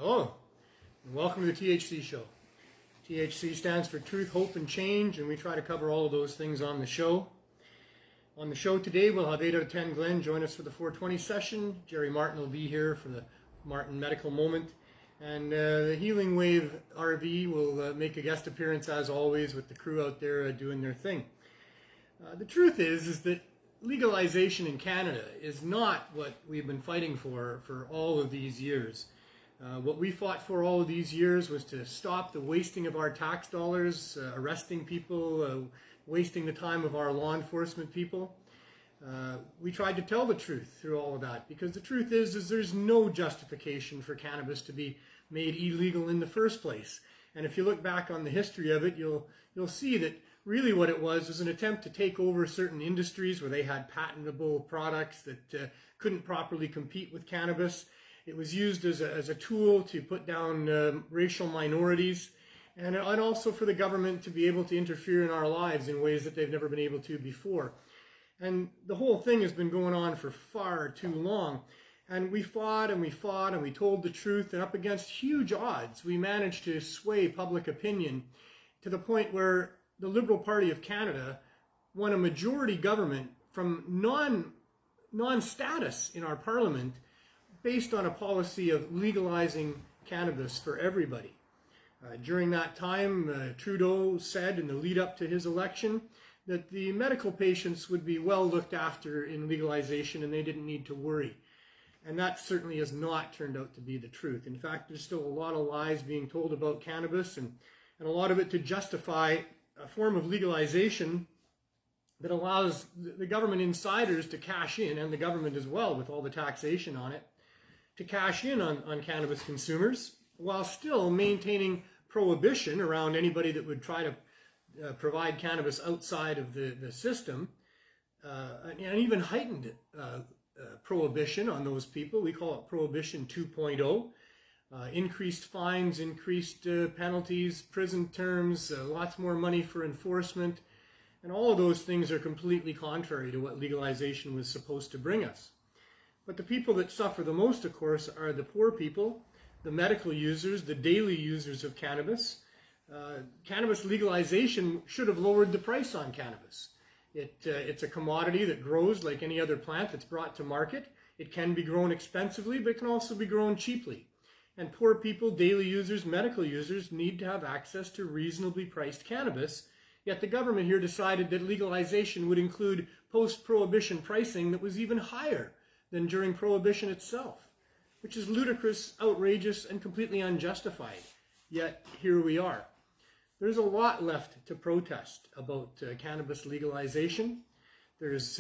Hello, and welcome to the THC Show. THC stands for Truth, Hope, and Change, and we try to cover all of those things on the show. On the show today, we'll have 8 out of 10 Glenn join us for the 420 session. Jerry Martin will be here for the Martin Medical Moment. And the Healing Wave RV will make a guest appearance, as always, with the crew out there doing their thing. The truth is that legalization in Canada is not what we've been fighting for all of these years. What we fought for all of these years was to stop the wasting of our tax dollars, arresting people, wasting the time of our law enforcement people. We tried to tell the truth through all of that, because the truth is there's no justification for cannabis to be made illegal in the first place. And if you look back on the history of it, you'll see that really what it was an attempt to take over certain industries where they had patentable products that couldn't properly compete with cannabis. It was used as a tool to put down racial minorities, and also for the government to be able to interfere in our lives in ways that they've never been able to before. And the whole thing has been going on for far too long. And we fought and we fought and we told the truth, and up against huge odds, we managed to sway public opinion to the point where the Liberal Party of Canada won a majority government from non-status in our parliament, based on a policy of legalizing cannabis for everybody. During that time, Trudeau said in the lead up to his election that the medical patients would be well looked after in legalization and they didn't need to worry. And that certainly has not turned out to be the truth. In fact, there's still a lot of lies being told about cannabis, and a lot of it to justify a form of legalization that allows the government insiders to cash in, and the government as well with all the taxation on it, to cash in on cannabis consumers while still maintaining prohibition around anybody that would try to provide cannabis outside of the system, and even heightened prohibition on those people. We call it Prohibition 2.0. Increased fines, increased penalties, prison terms, lots more money for enforcement, and all of those things are completely contrary to what legalization was supposed to bring us. But the people that suffer the most, of course, are the poor people, the medical users, the daily users of cannabis. Cannabis legalization should have lowered the price on cannabis. It's a commodity that grows like any other plant that's brought to market. It can be grown expensively, but it can also be grown cheaply. And poor people, daily users, medical users need to have access to reasonably priced cannabis. Yet the government here decided that legalization would include post-prohibition pricing that was even higher than during Prohibition itself, which is ludicrous, outrageous, and completely unjustified. Yet here we are. There's a lot left to protest about cannabis legalization. There's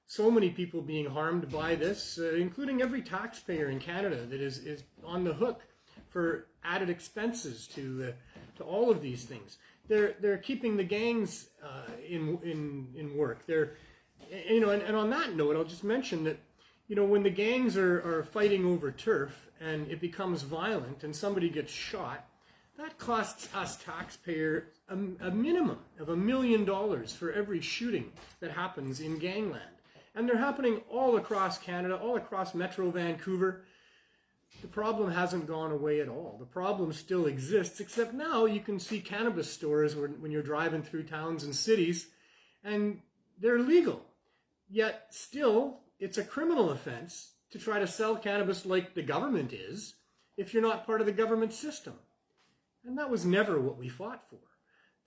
so many people being harmed by this, including every taxpayer in Canada that is on the hook for added expenses to all of these things. They're keeping the gangs in work. And on that note, I'll just mention that, when the gangs are fighting over turf and it becomes violent and somebody gets shot, that costs us taxpayers a minimum of $1 million for every shooting that happens in gangland. And they're happening all across Canada, all across Metro Vancouver. The problem hasn't gone away at all. The problem still exists, except now you can see cannabis stores when you're driving through towns and cities, and they're legal. Yet still, it's a criminal offense to try to sell cannabis like the government is if you're not part of the government system. And that was never what we fought for.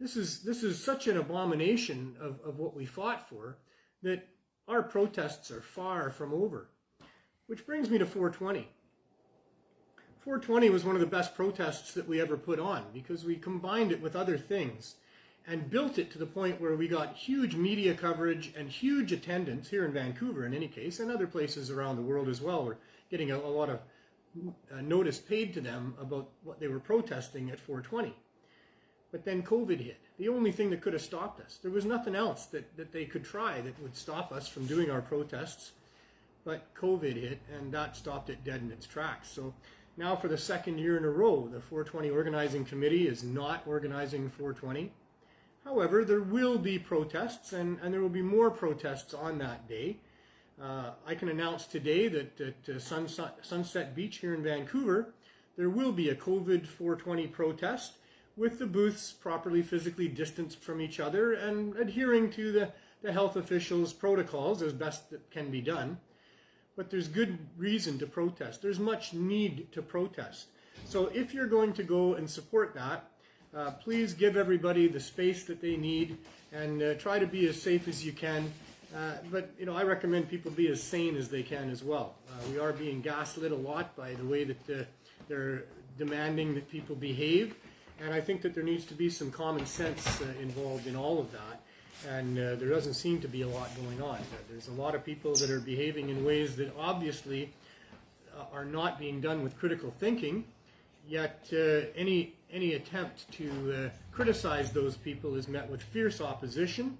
This is such an abomination of what we fought for that our protests are far from over. Which brings me to 420. 420 was one of the best protests that we ever put on, because we combined it with other things and built it to the point where we got huge media coverage and huge attendance here in Vancouver in any case, and other places around the world as well. We're getting a lot of notice paid to them about what they were protesting at 420. But then COVID hit. The only thing that could have stopped us. There was nothing else that they could try that would stop us from doing our protests. But COVID hit, and that stopped it dead in its tracks. So now for the second year in a row, the 420 Organizing Committee is not organizing 420. However, there will be protests, and there will be more protests on that day. I can announce today that at Sunset Beach here in Vancouver, there will be a COVID 420 protest with the booths properly physically distanced from each other and adhering to the health officials' protocols as best that can be done. But there's good reason to protest. There's much need to protest. So if you're going to go and support that, please give everybody the space that they need and try to be as safe as you can. But I recommend people be as sane as they can as well. We are being gaslit a lot by the way that they're demanding that people behave, and I think that there needs to be some common sense involved in all of that. And there doesn't seem to be a lot going on. There's a lot of people that are behaving in ways that obviously are not being done with critical thinking, yet any attempt to criticize those people is met with fierce opposition,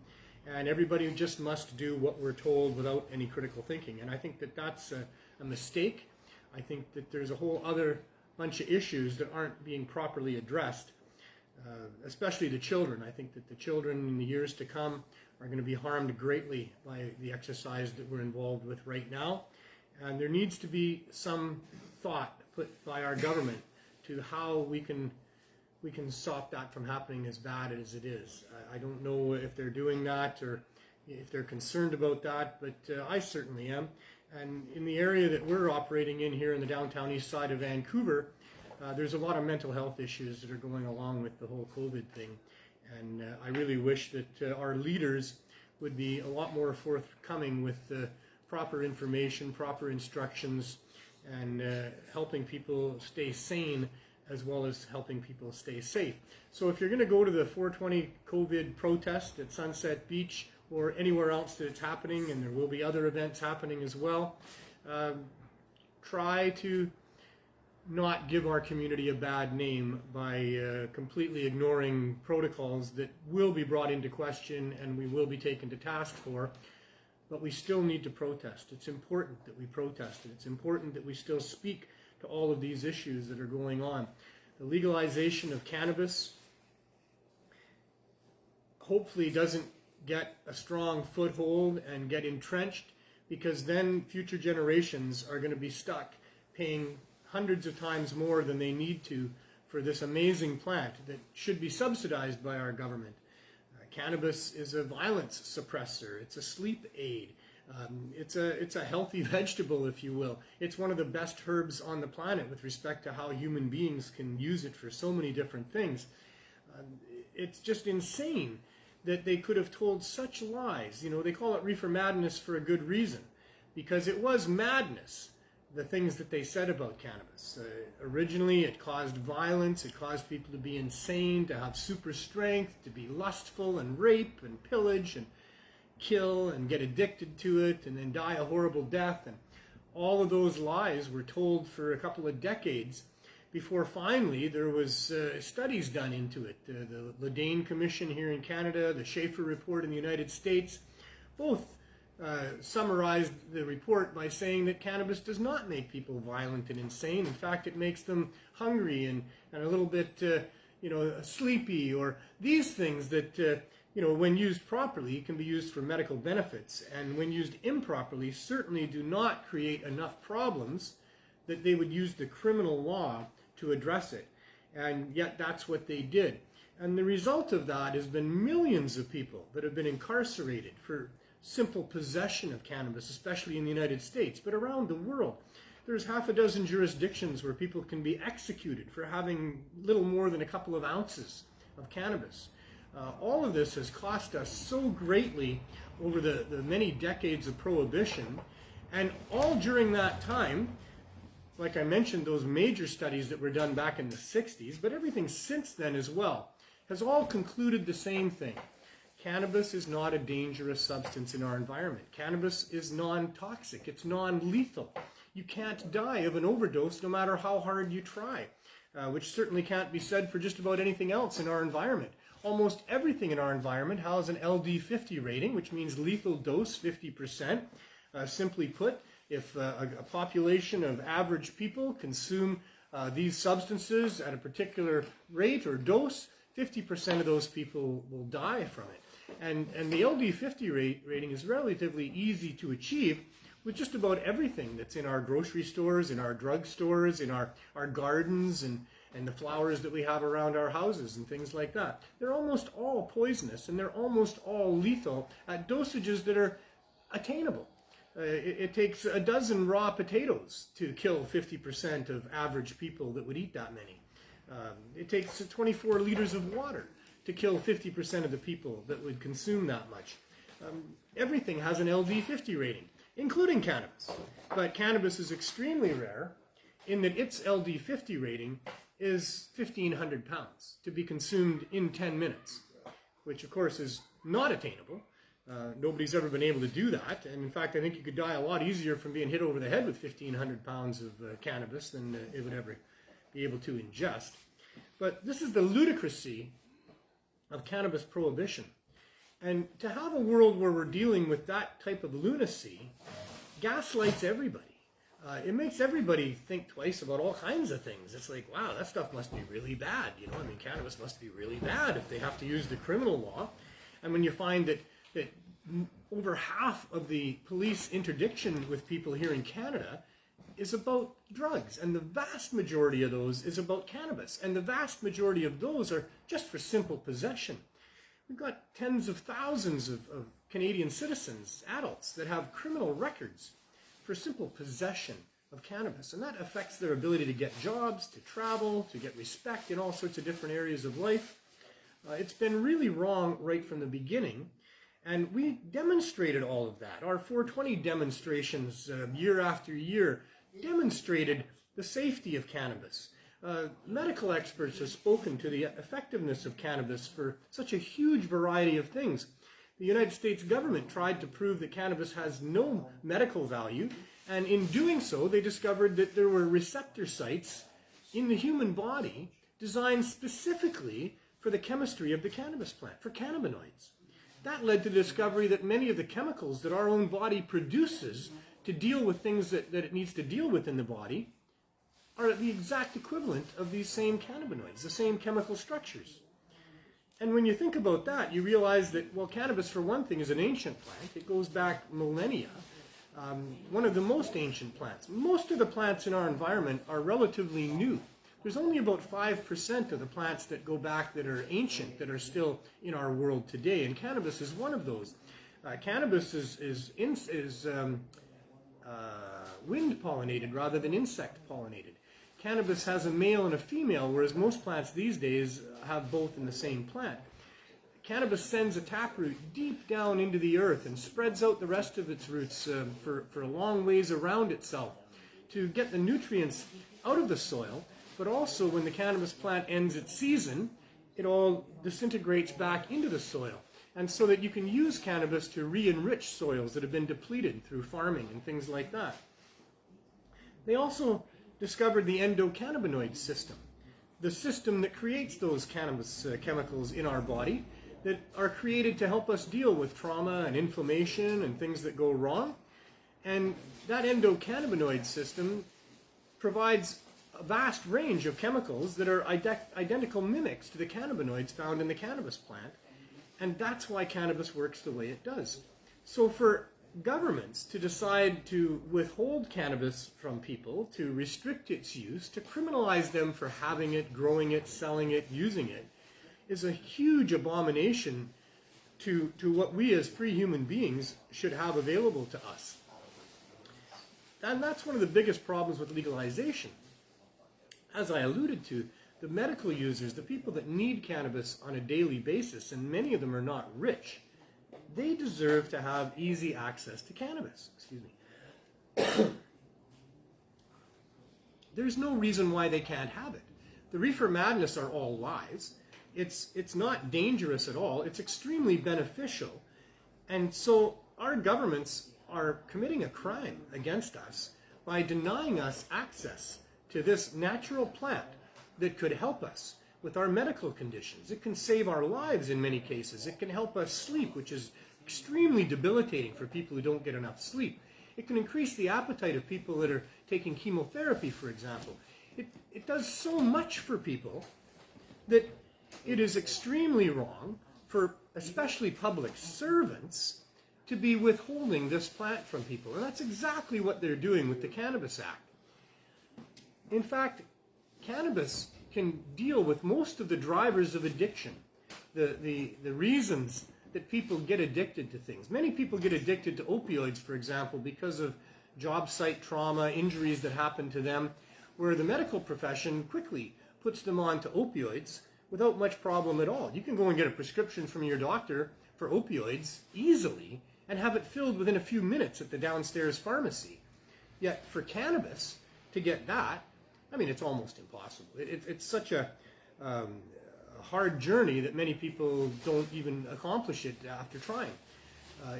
and everybody just must do what we're told without any critical thinking. And I think that that's a mistake. I think that there's a whole other bunch of issues that aren't being properly addressed. Especially the children. I think that the children in the years to come are going to be harmed greatly by the exercise that we're involved with right now. And there needs to be some thought put by our government to how we can stop that from happening as bad as it is. I don't know if they're doing that or if they're concerned about that, but I certainly am. And in the area that we're operating in here in the downtown east side of Vancouver, there's a lot of mental health issues that are going along with the whole COVID thing. And I really wish that our leaders would be a lot more forthcoming with proper information, proper instructions, and helping people stay sane as well as helping people stay safe. So if you're going to go to the 420 COVID protest at Sunset Beach or anywhere else that it's happening, and there will be other events happening as well, try to not give our community a bad name by completely ignoring protocols that will be brought into question and we will be taken to task for. But we still need to protest. It's important that we protest. It's important that we still speak to all of these issues that are going on. The legalization of cannabis hopefully doesn't get a strong foothold and get entrenched, because then future generations are going to be stuck paying hundreds of times more than they need to for this amazing plant that should be subsidized by our government. Cannabis is a violence suppressor. It's a sleep aid. It's a healthy vegetable, if you will. It's one of the best herbs on the planet with respect to how human beings can use it for so many different things. It's just insane that they could have told such lies. They call it reefer madness for a good reason, because it was madness, the things that they said about cannabis. Originally, it caused violence, it caused people to be insane, to have super strength, to be lustful and rape and pillage and kill and get addicted to it and then die a horrible death. And all of those lies were told for a couple of decades before finally there was studies done into it. The Ledane Commission here in Canada, the Schaefer Report in the United States, both summarized the report by saying that cannabis does not make people violent and insane. In fact, it makes them hungry and a little bit, sleepy, or these things that, when used properly, can be used for medical benefits, and when used improperly, certainly do not create enough problems that they would use the criminal law to address it. And yet that's what they did. And the result of that has been millions of people that have been incarcerated for simple possession of cannabis, especially in the United States, but around the world. There's half a dozen jurisdictions where people can be executed for having little more than a couple of ounces of cannabis. All of this has cost us so greatly over the many decades of prohibition, and all during that time, like I mentioned, those major studies that were done back in the 60s, but everything since then as well, has all concluded the same thing. Cannabis is not a dangerous substance in our environment. Cannabis is non-toxic. It's non-lethal. You can't die of an overdose no matter how hard you try, which certainly can't be said for just about anything else in our environment. Almost everything in our environment has an LD50 rating, which means lethal dose 50%. Simply put, if a population of average people consume these substances at a particular rate or dose, 50% of those people will die from it. And the LD50 rating is relatively easy to achieve with just about everything that's in our grocery stores, in our drug stores, in our gardens, and the flowers that we have around our houses and things like that. They're almost all poisonous, and they're almost all lethal at dosages that are attainable. It takes a dozen raw potatoes to kill 50% of average people that would eat that many. It takes 24 liters of water to kill 50% of the people that would consume that much. Everything has an LD50 rating, including cannabis. But cannabis is extremely rare in that its LD50 rating is 1,500 pounds to be consumed in 10 minutes, which of course is not attainable. Nobody's ever been able to do that. And in fact, I think you could die a lot easier from being hit over the head with 1,500 pounds of cannabis than it would ever be able to ingest. But this is the ludicrousy of cannabis prohibition. And to have a world where we're dealing with that type of lunacy gaslights everybody. It makes everybody think twice about all kinds of things. It's like, wow, that stuff must be really bad. You know, I mean, cannabis must be really bad if they have to use the criminal law. And when you find that over half of the police interdiction with people here in Canada is about drugs, and the vast majority of those is about cannabis, and the vast majority of those are just for simple possession. We've got tens of thousands of Canadian citizens, adults, that have criminal records for simple possession of cannabis, and that affects their ability to get jobs, to travel, to get respect in all sorts of different areas of life. It's been really wrong right from the beginning, and we demonstrated all of that. Our 420 demonstrations year after year demonstrated the safety of cannabis. Medical experts have spoken to the effectiveness of cannabis for such a huge variety of things. The United States government tried to prove that cannabis has no medical value, and in doing so, they discovered that there were receptor sites in the human body designed specifically for the chemistry of the cannabis plant, for cannabinoids. That led to the discovery that many of the chemicals that our own body produces to deal with things that it needs to deal with in the body are the exact equivalent of these same cannabinoids, the same chemical structures. And when you think about that, you realize that, well, cannabis, for one thing, is an ancient plant. It goes back millennia. One of the most ancient plants. Most of the plants in our environment are relatively new. There's only about 5% of the plants that go back that are ancient, that are still in our world today, and cannabis is one of those. Cannabis is wind pollinated rather than insect pollinated. Cannabis has a male and a female, whereas most plants these days have both in the same plant. Cannabis sends a taproot deep down into the earth and spreads out the rest of its roots for a long ways around itself to get the nutrients out of the soil, but also when the cannabis plant ends its season, it all disintegrates back into the soil. And so that you can use cannabis to re-enrich soils that have been depleted through farming and things like that. They also discovered the endocannabinoid system, the system that creates those cannabis chemicals in our body that are created to help us deal with trauma and inflammation and things that go wrong. And that endocannabinoid system provides a vast range of chemicals that are identical mimics to the cannabinoids found in the cannabis plant. And that's why cannabis works the way it does. So for governments to decide to withhold cannabis from people, to restrict its use, to criminalize them for having it, growing it, selling it, using it, is a huge abomination to what we as free human beings should have available to us. And that's one of the biggest problems with legalization. As I alluded to, the medical users, the people that need cannabis on a daily basis, and many of them are not rich, they deserve to have easy access to cannabis. Excuse me. There's no reason why they can't have it. The reefer madness are all lies. It's not dangerous at all. It's extremely beneficial. And so our governments are committing a crime against us by denying us access to this natural plant that could help us with our medical conditions. It can save our lives in many cases. It can help us sleep, which is extremely debilitating for people who don't get enough sleep. It can increase the appetite of people that are taking chemotherapy, for example. It does so much for people that it is extremely wrong for especially public servants to be withholding this plant from people. And that's exactly what they're doing with the Cannabis Act. In fact, cannabis can deal with most of the drivers of addiction, the reasons that people get addicted to things. Many people get addicted to opioids, for example, because of job site trauma, injuries that happen to them, where the medical profession quickly puts them onto opioids without much problem at all. You can go and get a prescription from your doctor for opioids easily and have it filled within a few minutes at the downstairs pharmacy. Yet for cannabis, to get that, I mean, it's almost impossible. It's such a hard journey that many people don't even accomplish it after trying.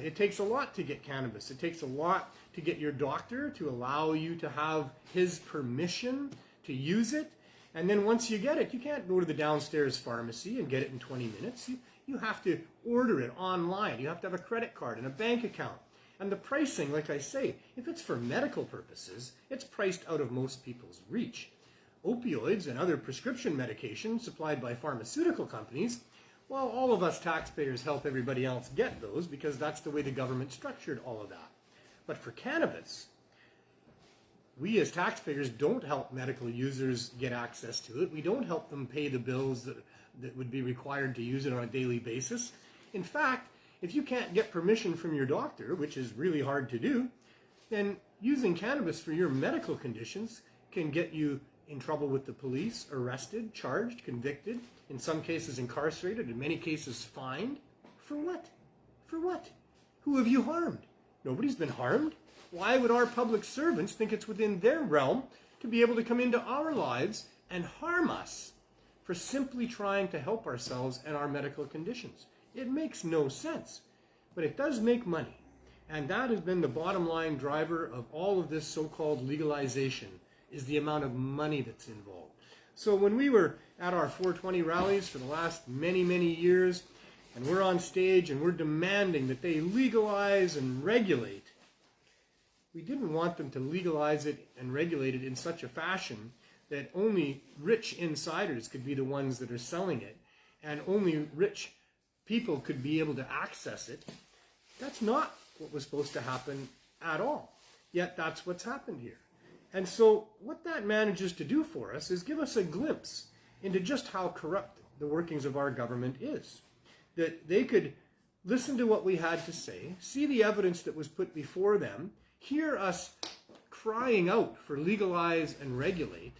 It takes a lot to get cannabis. It takes a lot to get your doctor to allow you to have his permission to use it. And then once you get it, you can't go to the downstairs pharmacy and get it in 20 minutes. You have to order it online. You have to have a credit card and a bank account. And the pricing, like I say, if it's for medical purposes, it's priced out of most people's reach. Opioids and other prescription medications supplied by pharmaceutical companies, well, all of us taxpayers help everybody else get those because that's the way the government structured all of that. But for cannabis, we as taxpayers don't help medical users get access to it. We don't help them pay the bills that would be required to use it on a daily basis. In fact, if you can't get permission from your doctor, which is really hard to do, then using cannabis for your medical conditions can get you in trouble with the police, arrested, charged, convicted, in some cases incarcerated, in many cases fined. For what? For what? Who have you harmed? Nobody's been harmed. Why would our public servants think it's within their realm to be able to come into our lives and harm us for simply trying to help ourselves and our medical conditions? It makes no sense, but it does make money. And that has been the bottom line driver of all of this so-called legalization, is the amount of money that's involved. So when we were at our 420 rallies for the last many, many years, and we're on stage and we're demanding that they legalize and regulate, we didn't want them to legalize it and regulate it in such a fashion that only rich insiders could be the ones that are selling it, and only rich people could be able to access it. That's not what was supposed to happen at all. Yet that's what's happened here. And so what that manages to do for us is give us a glimpse into just how corrupt the workings of our government is. That they could listen to what we had to say, see the evidence that was put before them, hear us crying out for legalize and regulate,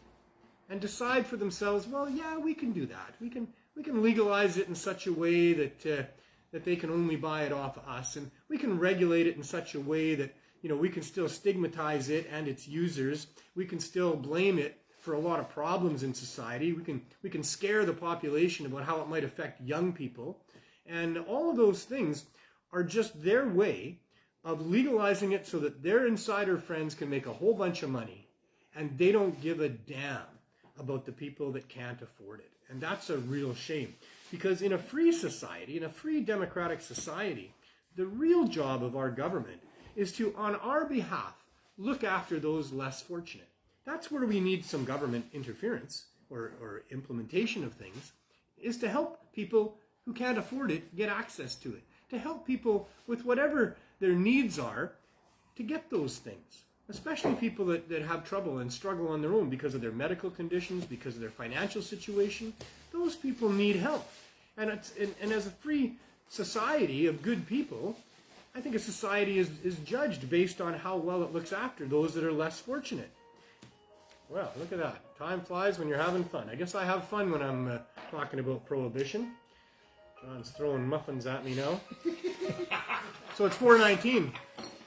and decide for themselves, well, yeah, we can do that. We can legalize it in such a way that they can only buy it off us, and we can regulate it in such a way that, you know, we can still stigmatize it and its users. We can still blame it for a lot of problems in society. We can scare the population about how it might affect young people, and all of those things are just their way of legalizing it so that their insider friends can make a whole bunch of money, and they don't give a damn about the people that can't afford it. And that's a real shame, because in a free society, in a free democratic society, the real job of our government is to, on our behalf, look after those less fortunate. That's where we need some government interference or implementation of things, is to help people who can't afford it get access to it, to help people with whatever their needs are to get those things, especially people that have trouble and struggle on their own because of their medical conditions, because of their financial situation. Those people need help. And as a free society of good people, I think a society is judged based on how well it looks after those that are less fortunate. Well, look at that. Time flies when you're having fun. I guess I have fun when I'm talking about prohibition. John's throwing muffins at me now. So it's 4:19.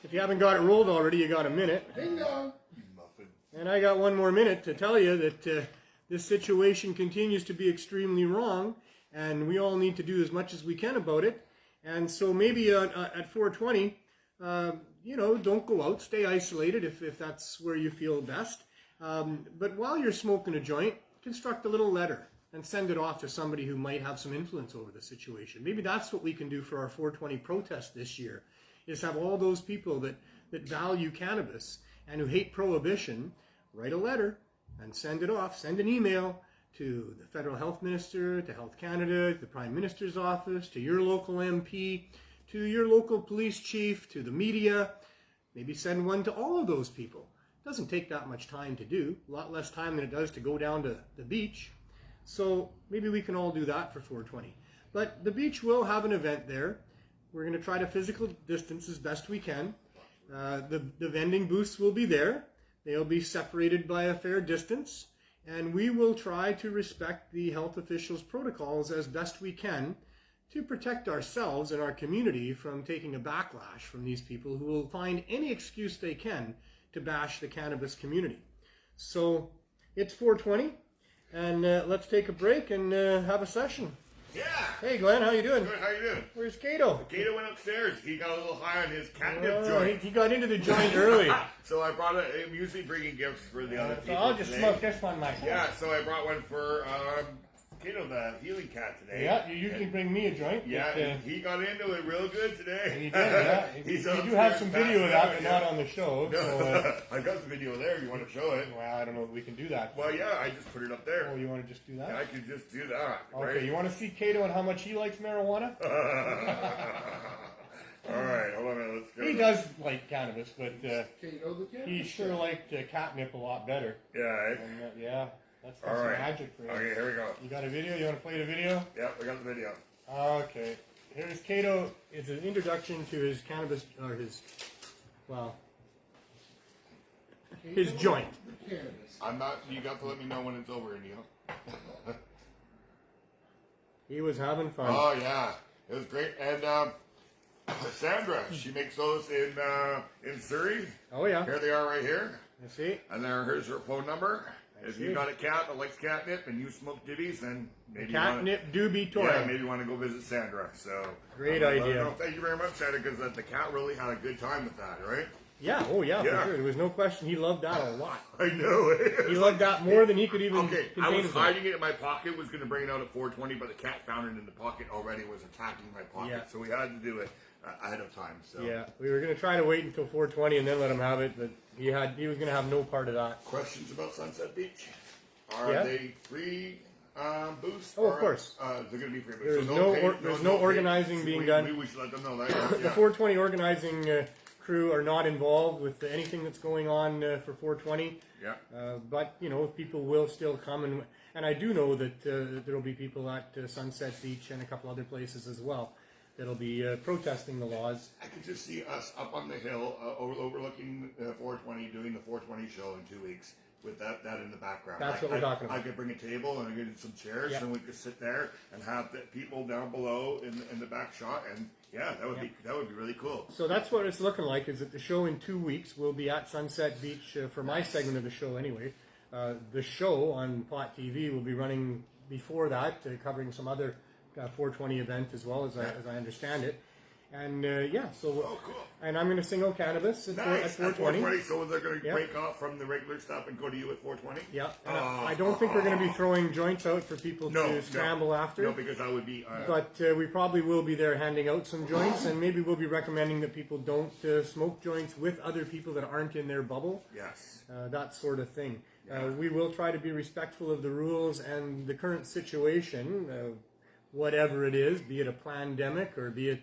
If you haven't got it rolled already, you got a minute. Bingo! Muffin. And I got one more minute to tell you that this situation continues to be extremely wrong, and we all need to do as much as we can about it. And so maybe at 4:20, don't go out. Stay isolated if that's where you feel best. But while you're smoking a joint, construct a little letter and send it off to somebody who might have some influence over the situation. Maybe that's what we can do for our 420 protest this year, is have all those people that value cannabis and who hate prohibition write a letter and send it off. Send an email to the Federal Health Minister, to Health Canada, to the Prime Minister's office, to your local MP, to your local police chief, to the media. Maybe send one to all of those people. It doesn't take that much time to do, a lot less time than it does to go down to the beach. So maybe we can all do that for 420. But the beach will have an event there. We're going to try to physical distance as best we can. The vending booths will be there. They'll be separated by a fair distance. And we will try to respect the health officials' protocols as best we can to protect ourselves and our community from taking a backlash from these people who will find any excuse they can to bash the cannabis community. So it's 420, and let's take a break and have a session. Yeah. Hey Glenn, how you doing? Good, how you doing? Where's Cato? Cato went upstairs. He got a little high on his catnip joint. He got into the joint early. So I brought I'm usually bringing gifts for the other people. So I'll just today. smoke this one myself. Yeah, so I brought one for Cato, the healing cat today. Yeah, you usually bring me a joint. Yeah, but, he got into it real good today. He did, yeah. You do have some video of that, but not on the show. No, So, I got the video there if you want to show it. well, I don't know if we can do that. Well, yeah, I just put it up there. Oh, you want to just do that? Yeah, I could just do that. Okay, right? you want to see Cato and how much he likes marijuana? All right, hold on a minute. Let's go. He does like cannabis, but he sure liked catnip a lot better. Yeah, right? And, yeah, that's All right. magic for you. Okay, here we go. You got a video? You want to play the video? Yeah, we got the video. Okay. Here's Cato. It's an introduction to his cannabis, or his, well, his joint. I'm not. You got to let me know when it's over, Neil. He was having fun. Oh yeah, it was great. And Sandra, she makes those in Surrey. Oh yeah. Here they are, right here. You see? And here's her phone number. If see. you got a cat that likes catnip and you smoke divvies, then maybe Catnip Doobie toy. Yeah, maybe you want to go visit Sandra. So Great let her idea. know. Thank you very much, Sandra, because the cat really had a good time with that, right? Yeah. Oh yeah, Yeah. for sure. There was no question. He loved that a lot. I know. He loved that more than he could even. Okay, I contain was himself. hiding it in my pocket, was going to bring it out at 420, but the cat found it in the pocket already, was attacking my pocket. Yeah. So we had to do it ahead of time. So Yeah, we were going to try to wait until 420 and then let him have it, but he was going to have no part of that. Questions about Sunset Beach? Are Yeah. they free booths? Oh, of course. They're going to be free booths. There's So there's no organizing being done. We should let them know that. The Yeah. 420 organizing crew are not involved with anything that's going on for 420. Yeah. But people will still come, and I do know that there will be people at Sunset Beach and a couple other places as well that'll be protesting the laws. I could just see us up on the hill overlooking 420, doing the 420 show in 2 weeks with that in the background. That's what we're talking about. I could bring a table and I could get some chairs, Yep. and we could sit there and have the people down below in the back shot, and yeah, that would be really cool. So that's what it's looking like. Is that the show in 2 weeks will be at Sunset Beach for my segment of the show anyway. The show on Pot TV will be running before that, covering some other 420 event as well as I understand it. And Oh, cool. and I'm going to single cannabis at, Nice. at 420. So they're going to Yep. break off from the regular stuff and go to you at 420. Yeah, and I don't think we're going to be throwing joints out for people No, to scramble after. No, because that would be. But we probably will be there handing out some joints, and maybe we'll be recommending that people don't smoke joints with other people that aren't in their bubble. Yes. That sort of thing. Yeah. We will try to be respectful of the rules and the current situation, whatever it is, be it a pandemic or be it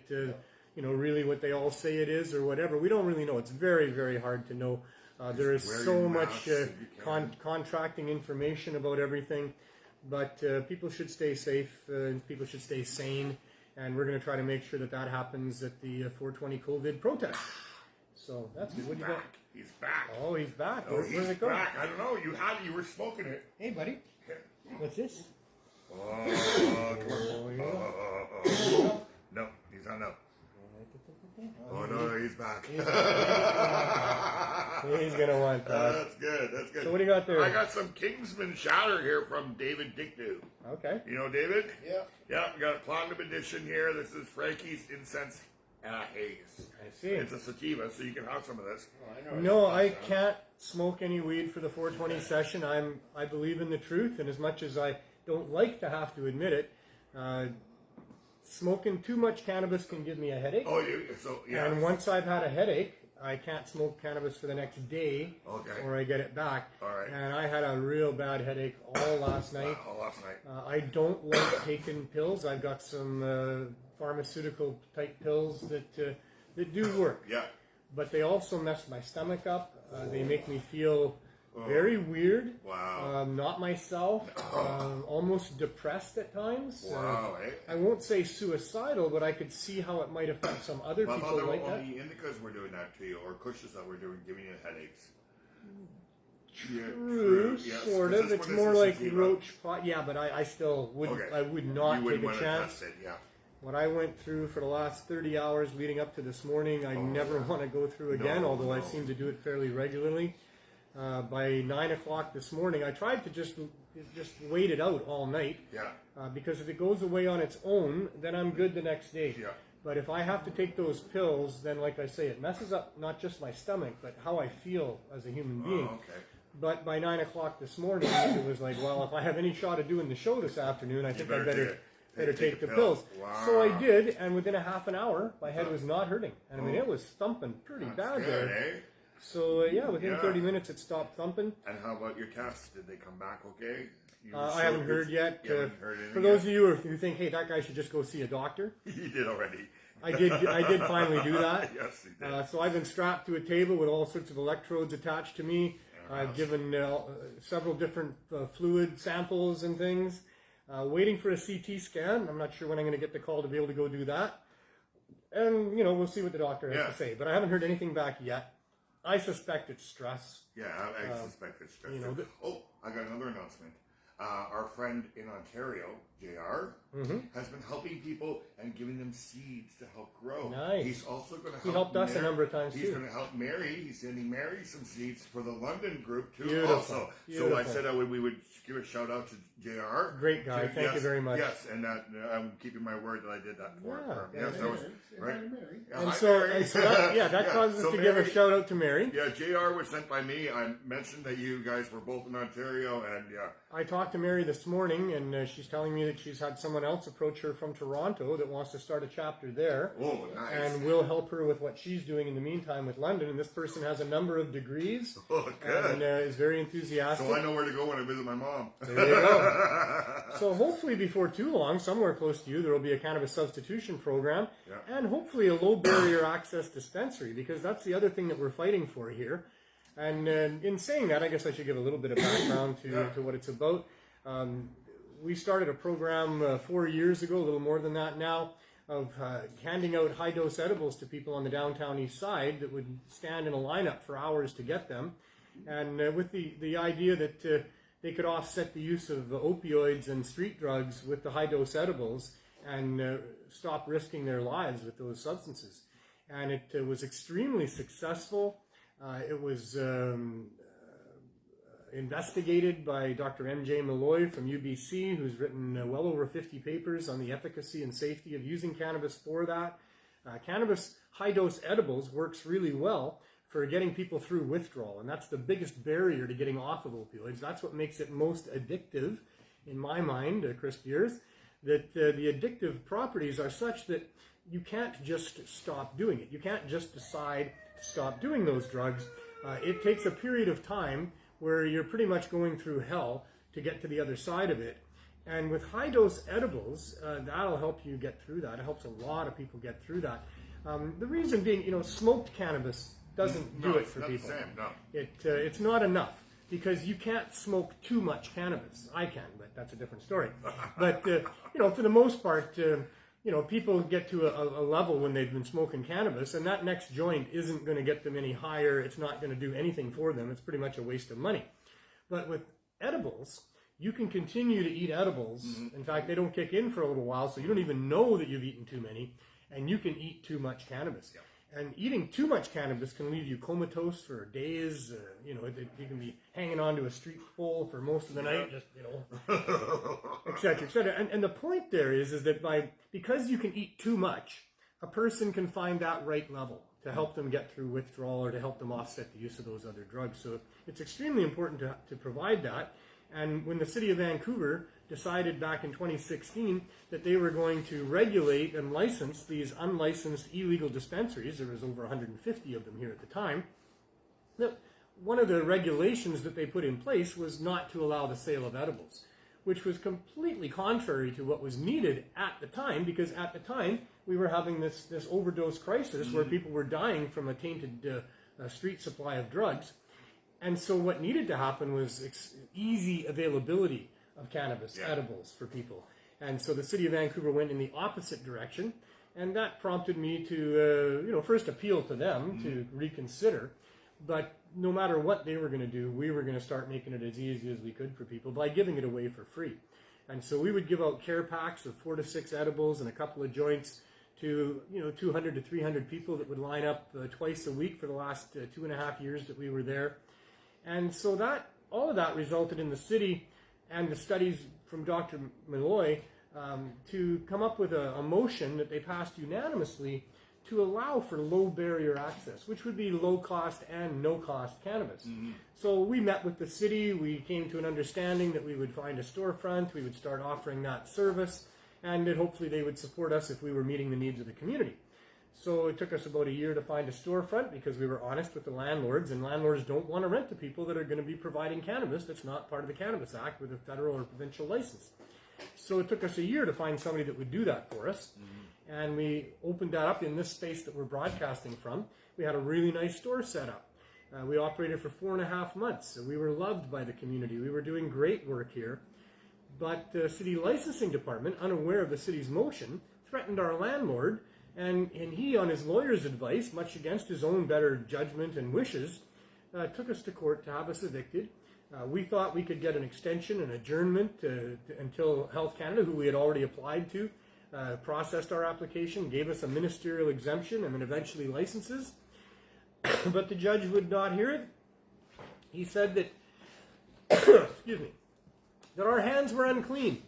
really what they all say it is or whatever. We don't really know. It's very, very hard to know. There is wear so your much mask if you can. contracting information about everything, but people should stay safe. People should stay sane, and we're going to try to make sure that happens at the 420 COVID protest. So that's good. What do you got? He's back. Oh, he's back. Oh, Where's he's it go? back. I don't know. You were smoking it. Hey, buddy. What's this? Oh, no, he's not no. Oh no, he's back. He's gonna want that. That's good. That's good. So what do you got there? I got some Kingsman Shatter here from David Dickdew. Okay. You know David? Yeah. Yeah, we got a platinum edition here. This is Frankie's Incense Haze. I see. It's a sativa, so you can have some of this. No, I can't smoke any weed for the 420 session. I believe in the truth, and as much as I don't like to have to admit it, smoking too much cannabis can give me a headache. Oh, yeah. And once I've had a headache, I can't smoke cannabis for the next day, Okay. or I get it back. All right. And I had a real bad headache all last night. Last night. I don't like taking pills. I've got some pharmaceutical type pills that do work. Yeah. But they also mess my stomach up. They make me feel very weird. Wow. Not myself. Almost depressed at times. Wow. I won't say suicidal, but I could see how it might affect some other Well, people like that. only indicas were doing that to you, or kushes that were giving you headaches. True, yes, sort of. It's more like roach pot. Yeah, but I still wouldn't. Okay. I would not You wouldn't take a want to chance. test it, yeah. What I went through for the last 30 hours leading up to this morning, I never want to go through again, although I seem to do it fairly regularly. By 9 o'clock this morning, I tried to just wait it out all night. Yeah. Because if it goes away on its own, then I'm good the next day. Yeah. But if I have to take those pills, then like I say, it messes up not just my stomach, but how I feel as a human being. Okay. But by 9 o'clock this morning, it was like, well, if I have any shot of doing the show this afternoon, I think I better take the pills. Wow. So I did, and within a half an hour, my head was not hurting. And I mean, it was thumping pretty bad good, there. Eh? So yeah, within 30 minutes, it stopped thumping. And how about your tests? Did they come back okay? I haven't heard yet. You haven't heard for those of you who think, hey, that guy should just go see a doctor. You did already. I did finally do that. Yes, you did. So I've been strapped to a table with all sorts of electrodes attached to me. I've given several different fluid samples and things. Waiting for a CT scan. I'm not sure when I'm going to get the call to be able to go do that. And, we'll see what the doctor has to say. But I haven't heard anything back yet. I suspect it's stress. Yeah, I suspect it's stress. I got another announcement. Our friend in Ontario, JR, has been helping people and giving them seeds to help grow. Nice. He's also going to help. He helped us a number of times He's too. going to help Mary. He's sending Mary some seeds for the London group too. Beautiful. Also, Beautiful. so I said we would give a shout out to JR. Great guy. Thank you very much. Yes, and that I'm keeping my word that I did that for him. Yes, that was right. And so that causes us to give a shout out to Mary. Yeah, JR was sent by me. I mentioned that you guys were both in Ontario, and I talked to Mary this morning, and she's telling me that she's had someone else approach her from Toronto that wants to start a chapter there. Oh, nice. And we'll help her with what she's doing in the meantime with London. And this person has a number of degrees. Oh, good. And is very enthusiastic. So I know where to go when I visit my mom. There you go. So hopefully before too long, somewhere close to you, there will be a cannabis substitution program. Yeah. And hopefully a low barrier access dispensary, because that's the other thing that we're fighting for here. And in saying that, I guess I should give a little bit of background to what it's about. We started a program 4 years ago, a little more than that now, of handing out high-dose edibles to people on the downtown east side that would stand in a lineup for hours to get them. And with the idea that they could offset the use of opioids and street drugs with the high-dose edibles and stop risking their lives with those substances. And it was extremely successful. It was investigated by Dr. M.J. Malloy from UBC, who's written well over 50 papers on the efficacy and safety of using cannabis for that. Cannabis high-dose edibles works really well for getting people through withdrawal, and that's the biggest barrier to getting off of opioids. That's what makes it most addictive, in my mind, Chris Beers, that the addictive properties are such that you can't just stop doing it. You can't just decide to stop doing those drugs. It takes a period of time where you're pretty much going through hell to get to the other side of it. And with high-dose edibles, that'll help you get through that. It helps a lot of people get through that. The reason being, smoked cannabis doesn't do it for people. It's not enough, because you can't smoke too much cannabis. I can, but that's a different story. But, for the most part, people get to a level when they've been smoking cannabis, and that next joint isn't going to get them any higher. It's not going to do anything for them. It's pretty much a waste of money. But with edibles, you can continue to eat edibles. Mm-hmm. In fact, they don't kick in for a little while, so you don't even know that you've eaten too many, and you can eat too much cannabis. Yep. And eating too much cannabis can leave you comatose for days. You can be hanging on to a street pole for most of the night, just, et cetera, et cetera. And the point there is that because you can eat too much, a person can find that right level to help them get through withdrawal or to help them offset the use of those other drugs. So it's extremely important to provide that. And when the city of Vancouver decided back in 2016 that they were going to regulate and license these unlicensed illegal dispensaries, there was over 150 of them here at the time, that one of the regulations that they put in place was not to allow the sale of edibles, which was completely contrary to what was needed at the time, because at the time we were having this overdose crisis where people were dying from a tainted street supply of drugs. And so what needed to happen was easy availability of cannabis edibles for people. And so the city of Vancouver went in the opposite direction, and that prompted me to, first appeal to them to reconsider. But no matter what they were going to do, we were going to start making it as easy as we could for people by giving it away for free. And so we would give out care packs of 4 to 6 edibles and a couple of joints to 200 to 300 people that would line up twice a week for the last 2.5 years that we were there. And so all of that resulted in the city and the studies from Dr. Malloy to come up with a motion that they passed unanimously to allow for low barrier access, which would be low cost and no cost cannabis. So we met with the city, we came to an understanding that we would find a storefront, we would start offering that service, and that hopefully they would support us if we were meeting the needs of the community. So it took us about a year to find a storefront because we were honest with the landlords, and landlords don't want to rent to people that are going to be providing cannabis that's not part of the Cannabis Act with a federal or provincial license. So it took us a year to find somebody that would do that for us. And we opened that up in this space that we're broadcasting from. We had a really nice store set up. We operated for 4.5 months. So we were loved by the community. We were doing great work here. But the city licensing department, unaware of the city's motion, threatened our landlord. And he, on his lawyer's advice, much against his own better judgment and wishes, took us to court to have us evicted. We thought we could get an extension, an adjournment until Health Canada, who we had already applied to, processed our application, gave us a ministerial exemption, and then eventually licenses. But the judge would not hear it. He said that, excuse me, that our hands were unclean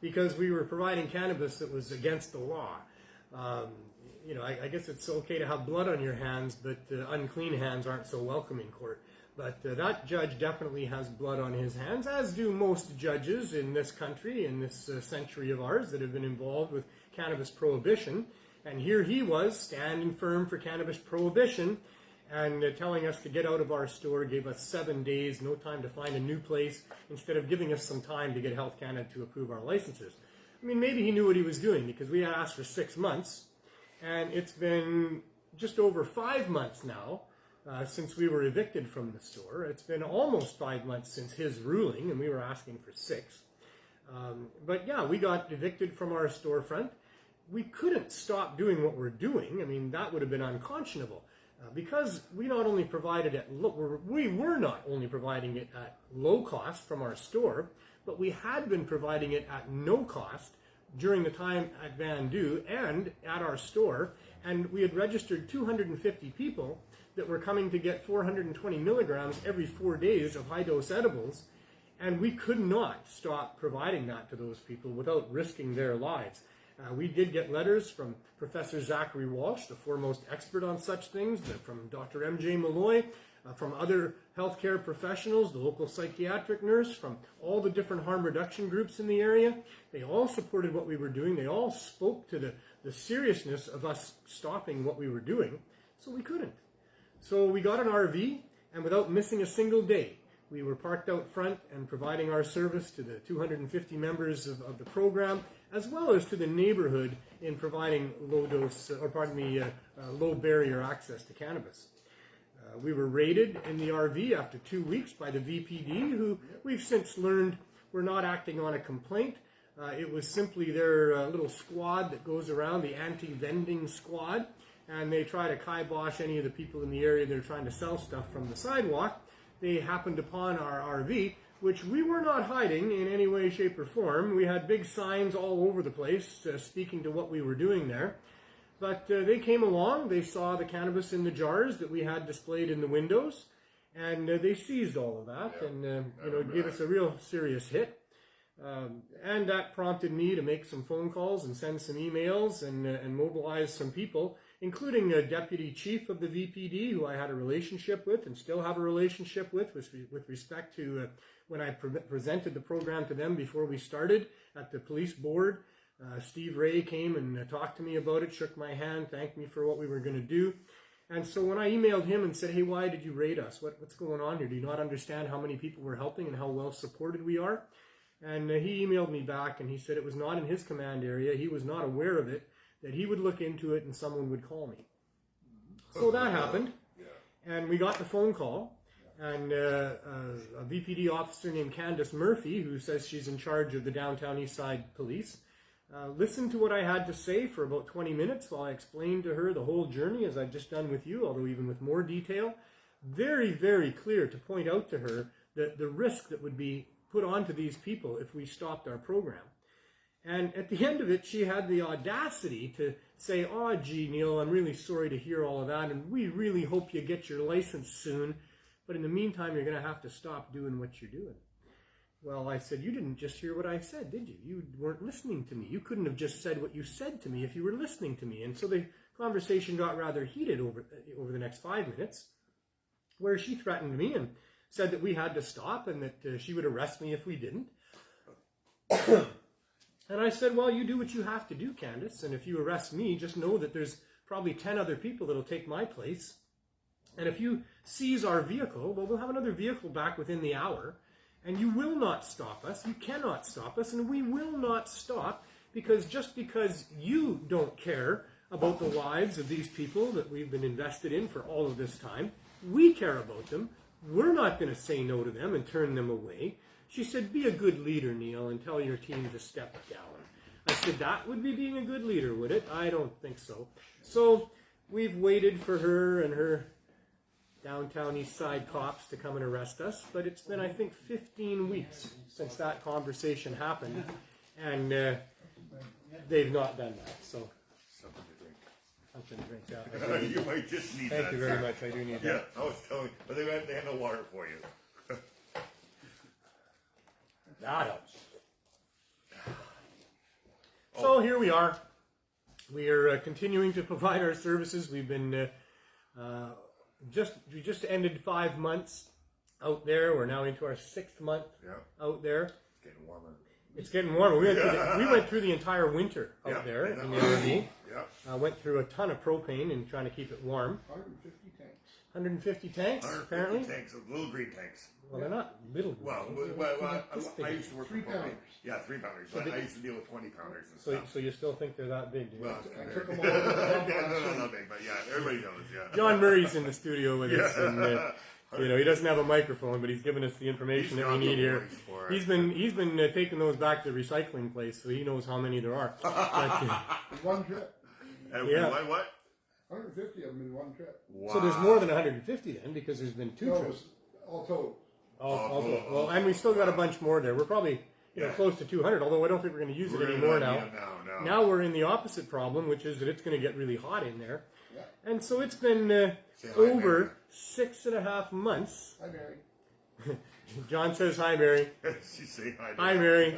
because we were providing cannabis that was against the law. I guess it's okay to have blood on your hands, but unclean hands aren't so welcome in court. But that judge definitely has blood on his hands, as do most judges in this country, in this century of ours, that have been involved with cannabis prohibition. And here he was, standing firm for cannabis prohibition, and telling us to get out of our store, gave us 7 days, no time to find a new place, instead of giving us some time to get Health Canada to approve our licenses. I mean, maybe he knew what he was doing, because we had asked for 6 months, and it's been just over 5 months now, since we were evicted from the store. It's been almost 5 months since his ruling, and we were asking for 6. But yeah, we got evicted from our storefront. We couldn't stop doing what we're doing. I mean, that would have been unconscionable. Because we not only provided it, we were not only providing it at low cost from our store, but we had been providing it at no cost during the time at Vandu and at our store, and we had registered 250 people that were coming to get 420 milligrams every 4 days of high-dose edibles, and we could not stop providing that to those people without risking their lives. We did get letters from Professor Zachary Walsh, the foremost expert on such things, from Dr. M.J. Malloy, from other healthcare professionals, the local psychiatric nurse, from all the different harm reduction groups in the area. They all supported what we were doing. They all spoke to the seriousness of us stopping what we were doing, so we couldn't. So we got an RV, and without missing a single day, we were parked out front and providing our service to the 250 members of the program, as well as to the neighborhood in providing low barrier access to cannabis. We were raided in the RV after 2 weeks by the VPD, who we've since learned were not acting on a complaint. It was simply their little squad that goes around, the anti-vending squad, and they try to kibosh any of the people in the area that are trying to sell stuff from the sidewalk. They happened upon our RV, which we were not hiding in any way, shape, or form. We had big signs all over the place speaking to what we were doing there. But they came along, they saw the cannabis in the jars that we had displayed in the windows, and they seized all of that and gave us a real serious hit. And that prompted me to make some phone calls and send some emails and mobilize some people, including a deputy chief of the VPD, who I had a relationship with and still have a relationship with respect to when I presented the program to them before we started at the police board. Steve Ray came and talked to me about it, shook my hand, thanked me for what we were going to do. And so when I emailed him and said, hey, why did you raid us? What's going on here? Do you not understand how many people we're helping and how well supported we are? And he emailed me back and he said it was not in his command area. He was not aware of it. that he would look into it and someone would call me. So that happened, and we got the phone call, and a VPD officer named Candace Murphy, who says she's in charge of the downtown East Side Police, listened to what I had to say for about 20 minutes while I explained to her the whole journey, as I've just done with you, although even with more detail. Very, very clear to point out to her that the risk that would be put onto these people if we stopped our program. And at the end of it, she had the audacity to say, "Oh, gee, Neil, I'm really sorry to hear all of that, and we really hope you get your license soon, but in the meantime, you're going to have to stop doing what you're doing." Well, I said, "You didn't just hear what I said, did you? You weren't listening to me. You couldn't have just said what you said to me if you were listening to me." And so the conversation got rather heated over the next 5 minutes, where she threatened me and said that we had to stop and that she would arrest me if we didn't. And I said, "Well, you do what you have to do, Candace, and if you arrest me, just know that there's probably 10 other people that'll take my place. And if you seize our vehicle, well, we'll have another vehicle back within the hour, and you will not stop us, you cannot stop us, and we will not stop, because just because you don't care about the lives of these people that we've been invested in for all of this time, we care about them. We're not going to say no to them and turn them away." She said, "Be a good leader, Neil, and tell your team to step down." I said, "That would be being a good leader, would it?" "I don't think so." So we've waited for her and her downtown East Side cops to come and arrest us, but it's been, I think, 15 weeks since that conversation happened, and they've not done that. So Something to drink. something to drink, yeah. You might just need that. Thank you very much. I do need that. Yeah, I was telling you, but they had no water for you. That helps. So here we are. We are continuing to provide our services. We've been we just ended 5 months out there. We're now into our 6th month out there. Getting warmer. It's getting warmer. We went through the entire winter out there in the RV. Went through a ton of propane and trying to keep it warm. 150 tanks. 150 tanks, 150 apparently. Tanks, little green tanks. Well, they're not little. Well, I used to work for propane. Yeah, 3-pounders. But I used to deal with 20-pounders and stuff. So you still think they're that big, do you? Well, I took them all over the no, not big, but yeah, everybody knows. Yeah. John Murray's in the studio with us, and he doesn't have a microphone, but he's given us the information that we need here. He's been taking those back to the recycling place, so he knows how many there are. One trip. What? 150 of them in one trip. Wow. So there's more than 150 then, because there's been 2 trips. All told. Well, and we still got a bunch more there. We're probably close to 200, although I don't think we're going to use it anymore now. No. Now we're in the opposite problem, which is that it's going to get really hot in there. Yeah. And so it's been over 6.5 months. Hi, Mary. John says hi, Mary. She's saying hi. Hi, Mary.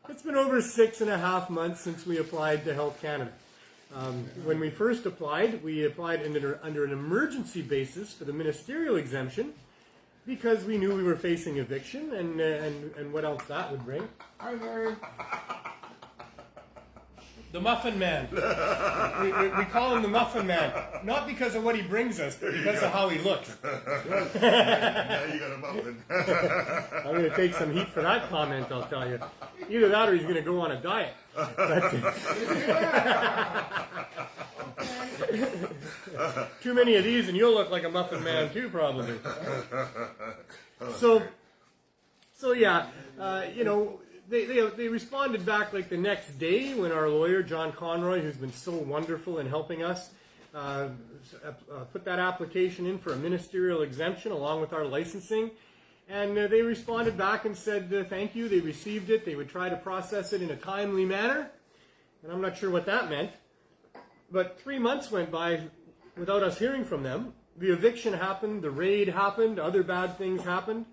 It's been over 6.5 months since we applied to Health Canada. When we first applied, we applied under an emergency basis for the ministerial exemption because we knew we were facing eviction and what else that would bring. Hi, Mary. The Muffin Man. we call him the Muffin Man, not because of what he brings us, but because of how he looks. Now you got a muffin. I'm going to take some heat for that comment, I'll tell you. Either that or he's going to go on a diet. Too many of these and you'll look like a Muffin Man too, probably. So yeah, they responded back like the next day when our lawyer, John Conroy, who's been so wonderful in helping us, put that application in for a ministerial exemption along with our licensing. And they responded back and said, thank you, they received it, they would try to process it in a timely manner. And I'm not sure what that meant. But 3 months went by without us hearing from them. The eviction happened, the raid happened, other bad things happened.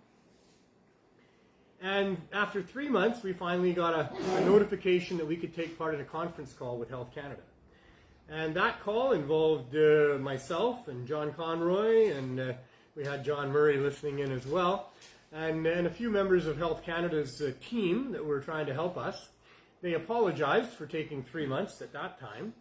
And after 3 months, we finally got a notification that we could take part in a conference call with Health Canada. And that call involved myself and John Conroy, and we had John Murray listening in as well, and a few members of Health Canada's team that were trying to help us. They apologized for taking 3 months at that time.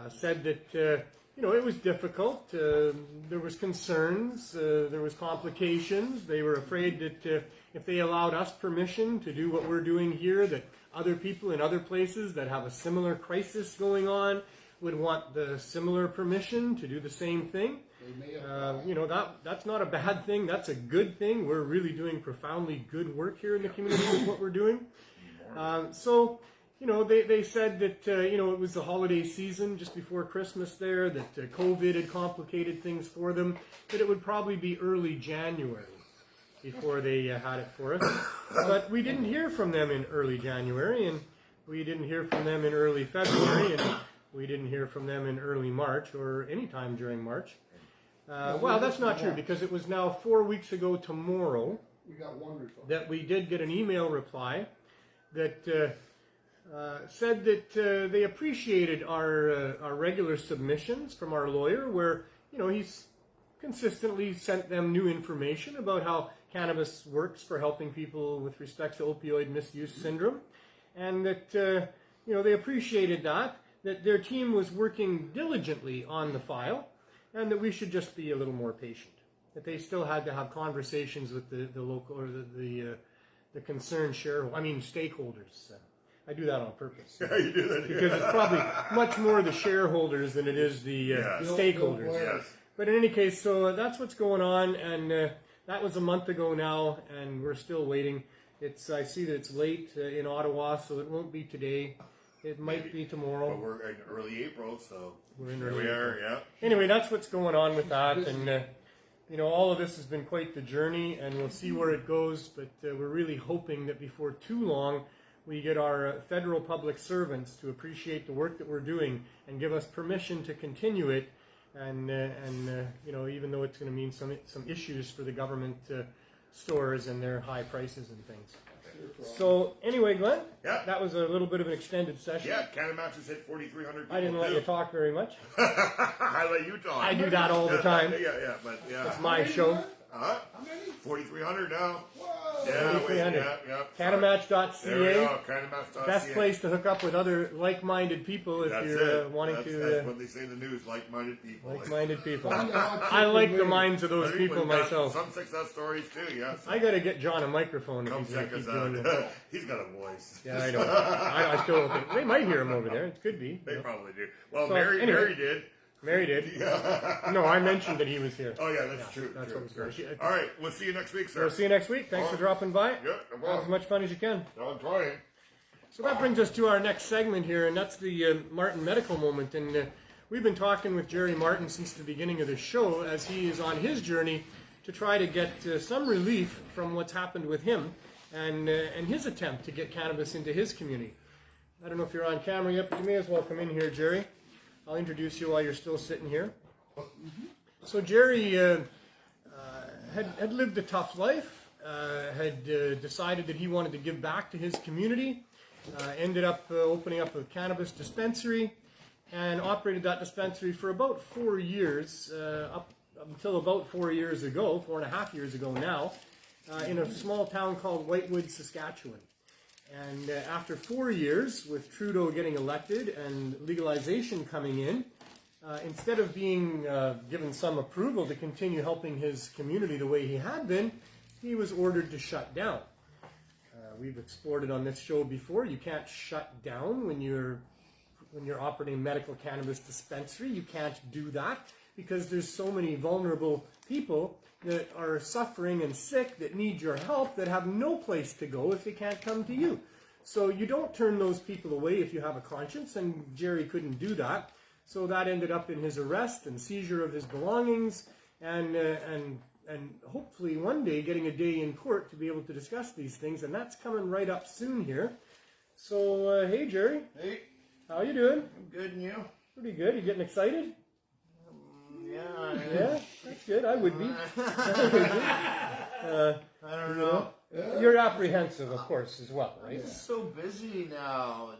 said that it was difficult. There was concerns. There was complications. They were afraid that if they allowed us permission to do what we're doing here, that other people in other places that have a similar crisis going on would want the similar permission to do the same thing. That's not a bad thing. That's a good thing. We're really doing profoundly good work here in the community with what we're doing. They said that, it was the holiday season just before Christmas there, that COVID had complicated things for them, that it would probably be early January before they had it for us. But we didn't hear from them in early January, and we didn't hear from them in early February, and we didn't hear from them in early March or any time during March. Well, that's not true, because it was now 4 weeks ago tomorrow We got one result. that we did get an email reply that said that they appreciated our regular submissions from our lawyer, where he's consistently sent them new information about how cannabis works for helping people with respect to opioid misuse syndrome, and that they appreciated that their team was working diligently on the file, and that we should just be a little more patient. That they still had to have conversations with the local or the concerned stakeholders. I do that on purpose. Yeah, you do that. Because it's probably much more the shareholders than it is the stakeholders. Yes. But in any case, so that's what's going on, and that was a month ago now, and we're still waiting. I see that it's late in Ottawa, so it won't be today. It might be tomorrow. But we're in early April, so We're in here early we are. April. Yeah. Anyway, that's what's going on with that, and all of this has been quite the journey, and we'll see where it goes. But we're really hoping that before too long, we get our federal public servants to appreciate the work that we're doing and give us permission to continue it. And even though it's going to mean some issues for the government stores and their high prices and things. So anyway, Glenn, that was a little bit of an extended session. Yeah, CannaMatch has hit 4,300 people. I didn't let you talk very much. I let you talk. I do that all the time. Yeah. It's my show. How many? 4,300 now. Whoa. Yeah, 4,300. Yeah. CannaMatch.ca. There we go, CannaMatch.ca. Best place to hook up with other like-minded people if you're wanting That's to. what they say in the news, like-minded people. Like-minded people. Find out how I cheap like we the live. minds of those I think people we've got myself. Some success stories too, yes. I got to get John a microphone if Come he's going check to us keep doing out. this. He's got a voice. Yeah, I know. I still don't think they might hear him over there. It could be. They probably do. Well, So, Mary did. Mary did. No, I mentioned that he was here. Oh yeah, that's true. That's true, what was true. going. All right, we'll see you next week, sir. We'll see you next week. Thanks for dropping by. Yeah, no Have as problem. much fun as you can. I'm trying. So that brings us to our next segment here, and that's the Martin Medical Moment. And we've been talking with Jerry Martin since the beginning of the show as he is on his journey to try to get some relief from what's happened with him and his attempt to get cannabis into his community. I don't know if you're on camera yet, but you may as well come in here, Jerry. I'll introduce you while you're still sitting here. So Jerry had lived a tough life, had decided that he wanted to give back to his community, ended up opening up a cannabis dispensary, and operated that dispensary for about 4 years, up until about 4 years ago, 4.5 years ago now, in a small town called Whitewood, Saskatchewan. And after 4 years, with Trudeau getting elected and legalization coming in, instead of being given some approval to continue helping his community the way he had been, he was ordered to shut down. We've explored it on this show before. You can't shut down when you're operating a medical cannabis dispensary. You can't do that because there's so many vulnerable people that are suffering and sick that need your help that have no place to go if they can't come to you. So you don't turn those people away if you have a conscience, and Jerry couldn't do that. So that ended up in his arrest and seizure of his belongings, and hopefully one day getting a day in court to be able to discuss these things, and that's coming right up soon here. So hey Jerry, Hey, how you doing? I'm good, and you? Pretty good. You getting excited? Yeah. Yeah, that's good. I would be. I don't know. You're apprehensive, of course, as well, right? I'm just so busy now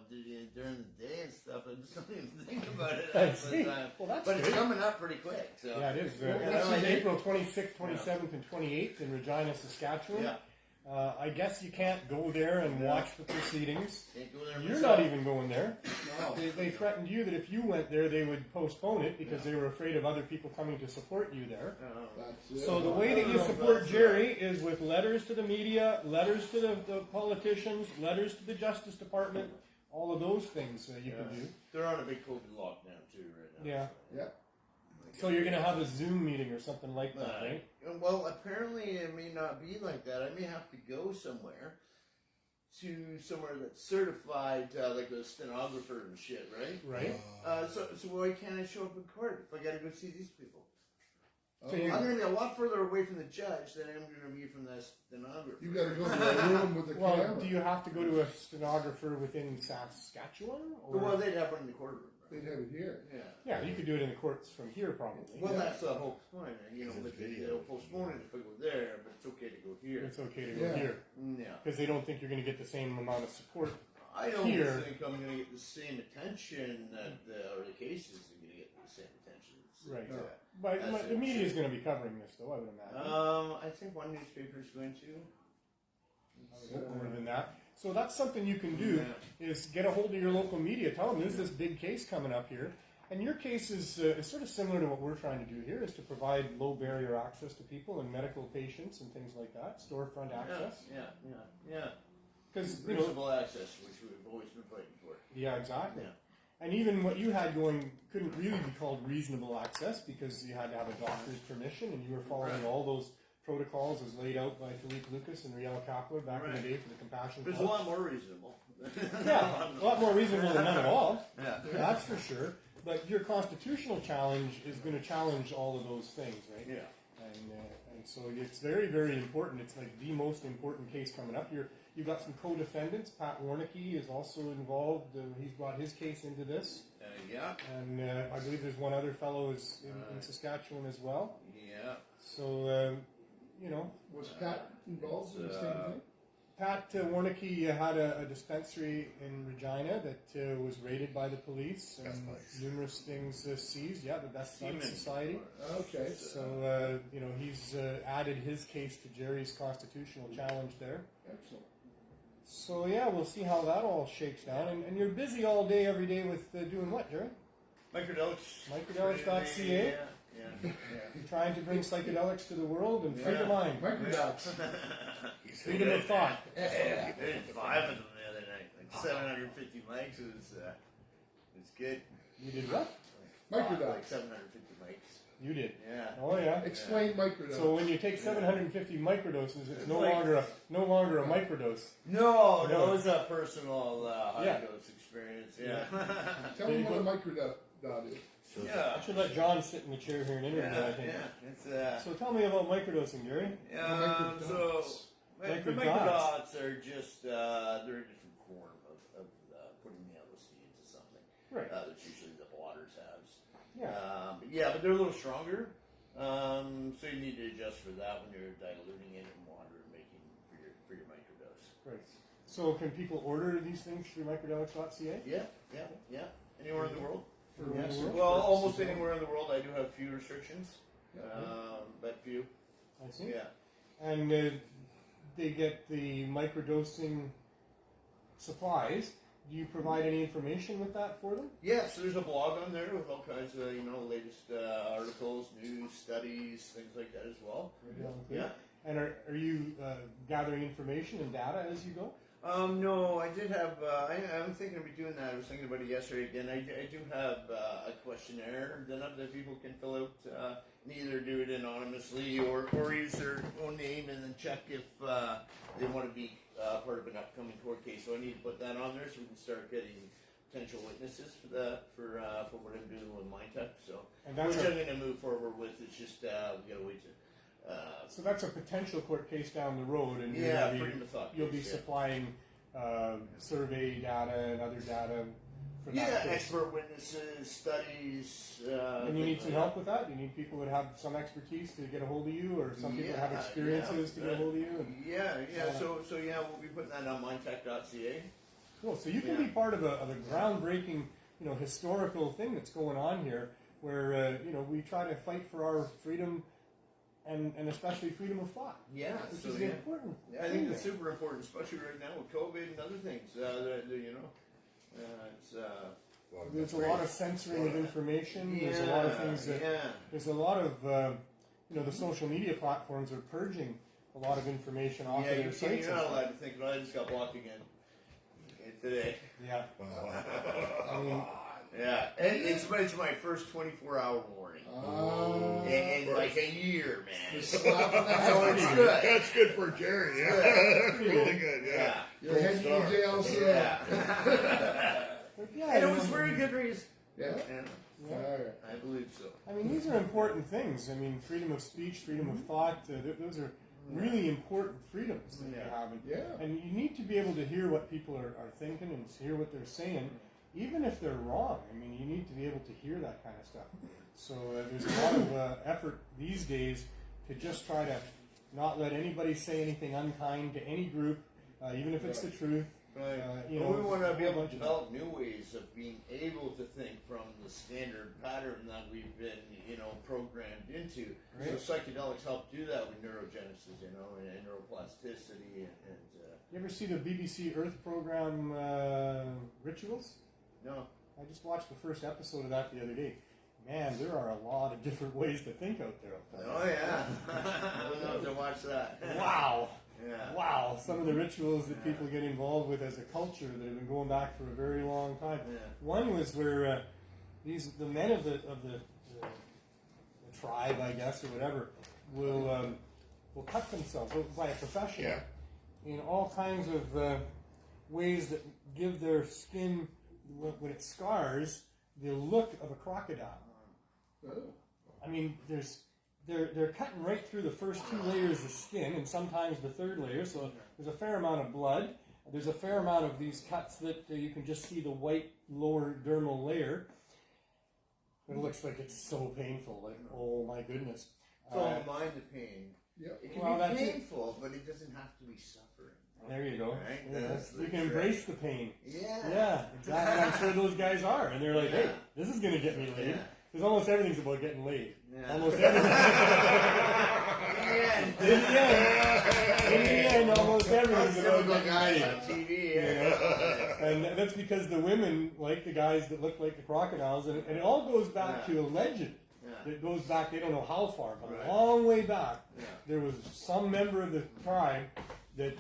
during the day and stuff. I just don't even think about it. I see. Well, that's but it's good. coming up pretty quick. So Yeah, it is. This is April 26th, 27th, and 28th in Regina, Saskatchewan. Yeah. I guess you can't go there and watch the proceedings. Can't go there You're myself. not even going there. No. They threatened you that if you went there, they would postpone it because they were afraid of other people coming to support you there. That's it. So the way that you support Jerry is with letters to the media, letters to the politicians, letters to the Justice Department, all of those things you can do. They're on a big COVID lockdown too right now. Yeah. Yeah. So you're going to have a Zoom meeting or something like that, right? Well, apparently it may not be like that. I may have to go somewhere that's certified, like a stenographer and shit, right? Right. So why can't I show up in court if I got to go see these people? So I'm going to be a lot further away from the judge than I'm going to be from the stenographer. You got to go to a room with a Well, camera. do you have to go to a stenographer within Saskatchewan? Or? Well, they'd have one in the courtroom. They'd have it here. Yeah. Yeah, you could do it in the courts from here, probably. Well, that's the whole point. You know, they'll postpone it if I go there, but it's okay to go here. It's okay to go Yeah. here Yeah. because they don't think you're going to get the same amount of support. I don't Here. think I'm going to get the same attention that or the cases are going to get the same attention. Right. No. But That's the it. media is going to be covering this, though, I would imagine. I think one newspaper is going to. More than that. So that's something you can do is get a hold of your local media. Tell them there's this big case coming up here. And your case is sort of similar to what we're trying to do here, is to provide low barrier access to people and medical patients and things like that, storefront access. Yeah. Because Reasonable access, which we've always been fighting for. yeah, exactly. Yeah. And even what you had going couldn't really be called reasonable access because you had to have a doctor's permission and you were following all those protocols as laid out by Philippe Lucas and Riel Kapler back in the day for the Compassion It's a Cult. lot more reasonable. Yeah, a lot more reasonable than none at all. Yeah. That's for sure. But your constitutional challenge is going to challenge all of those things, right? Yeah. And so it's very, very important. It's like the most important case coming up here. You've got some co-defendants. Pat Warnicki is also involved. He's brought his case into this. Yeah. And I believe there's one other fellow is in Saskatchewan as well. Yeah. So, Was Pat involved in the same thing? Pat Warnicki had a dispensary in Regina that was raided by the police and numerous things seized. Yeah, the Best Buds Society. Okay. So, he's added his case to Jerry's constitutional challenge there. Excellent. So, yeah, we'll see how that all shakes down. And you're busy all day, every day with doing what, Jerry? Microdose. Microdose.ca. Yeah. You're trying to bring psychedelics to the world and free the mind. Microdots. Freedom of thought. I did 5 of them the other night. Like 750 mics. It was good. You did what? Microdots. Like 750 mics. You did. Yeah. Oh, yeah. Explain microdots. So when you take 750 microdoses, it's no like- longer a microdose. No, No. it was a personal high Yeah. dose experience. Yeah. Tell me what a microdot is. Yeah. I should let John sit in the chair here and interview. I think. It's So tell me about microdosing, Jerry. so Microdots. microdots are just they're a different form of putting the LSD into something. Right. That's usually the blotters have. Yeah. But they're a little stronger. So you need to adjust for that when you're diluting it in water and making for your microdose. Right. So can people order these things through microdose.ca? Yeah. Anywhere in the world. Yes. Well, almost anywhere in the world. I do have few restrictions, but few. I see. Yeah. And they get the microdosing supplies. Do you provide any information with that for them? Yeah, so there's a blog on there with all kinds of latest articles, news, studies, things like that as well. Yeah. And are you gathering information and data as you go? No, I did have. I'm thinking of doing that. I was thinking about it yesterday again. I do have a questionnaire that people can fill out. And either do it anonymously or use their own name and then check if they want to be part of an upcoming court case. So I need to put that on there so we can start getting potential witnesses for what I'm doing with MindTech. So And that's which I'm going to move forward with. It's just we got to wait to. So that's a potential court case down the road, and freedom of thought you'll be case, supplying survey data and other data for that case. expert witnesses, studies. And you need some help with that? You need people that have some expertise to get a hold of you, or some people that have experiences to get a hold of you? And So we'll be putting that on mindtech.ca. cool. So you can be part of a groundbreaking, historical thing that's going on here, where we try to fight for our freedom and especially freedom of thought. Yeah, which so, is important. I think it's super important, especially right now with COVID and other things. There's a lot of censoring of information. There's a lot of things that. There's a lot of the social media platforms are purging a lot of information off of their sites. You're not allowed to think, I just got blocked again today. Yeah. I mean, yeah, and it's my first 24-hour warning. In like a year, man. It's good. That's good for Jerry. Yeah, that's really good. Yeah, You're heading to jail soon. And it was for a good reason. Yeah. I believe so. I mean, these are important things. I mean, freedom of speech, freedom of thought, those are really important freedoms that you have. And you need to be able to hear what people are thinking and hear what they're saying, even if they're wrong. I mean, you need to be able to hear that kind of stuff. So there's a lot of effort these days to just try to not let anybody say anything unkind to any group, even if it's the truth. Right. We want to be able to develop new ways of being able to think from the standard pattern that we've been, programmed into. Right. So psychedelics help do that with neurogenesis, and neuroplasticity. You ever see the BBC Earth program Rituals? No. I just watched the first episode of that the other day. Man, there are a lot of different ways to think out there. Oh, yeah. I would love to watch that. Wow. Yeah. Wow, some of the rituals that people get involved with as a culture that have been going back for a very long time. Yeah. One was where the men of the tribe, I guess, or whatever, will cut themselves by a professional in all kinds of ways that give their skin, when it scars, the look of a crocodile. Oh. I mean, they're cutting right through the first 2 layers of skin, and sometimes the third layer, so there's a fair amount of blood. There's a fair amount of these cuts that you can just see the white lower dermal layer. It looks like it's so painful, like, oh my goodness. Don't mind the pain. Yep. It can be painful, but it doesn't have to be suffering. There you go. Right? Yeah. You can embrace the pain. Yeah. Yeah, exactly. I'm sure those guys are, and they're like, hey, this is going to get me laid. Because almost everything's about getting laid. Yeah. Almost everything. In the end, almost everything's about getting laid. On TV, And that's because the women like the guys that look like the crocodiles, and it all goes back to a legend. It goes back, they don't know how far, but a long way back. There was some member of the tribe that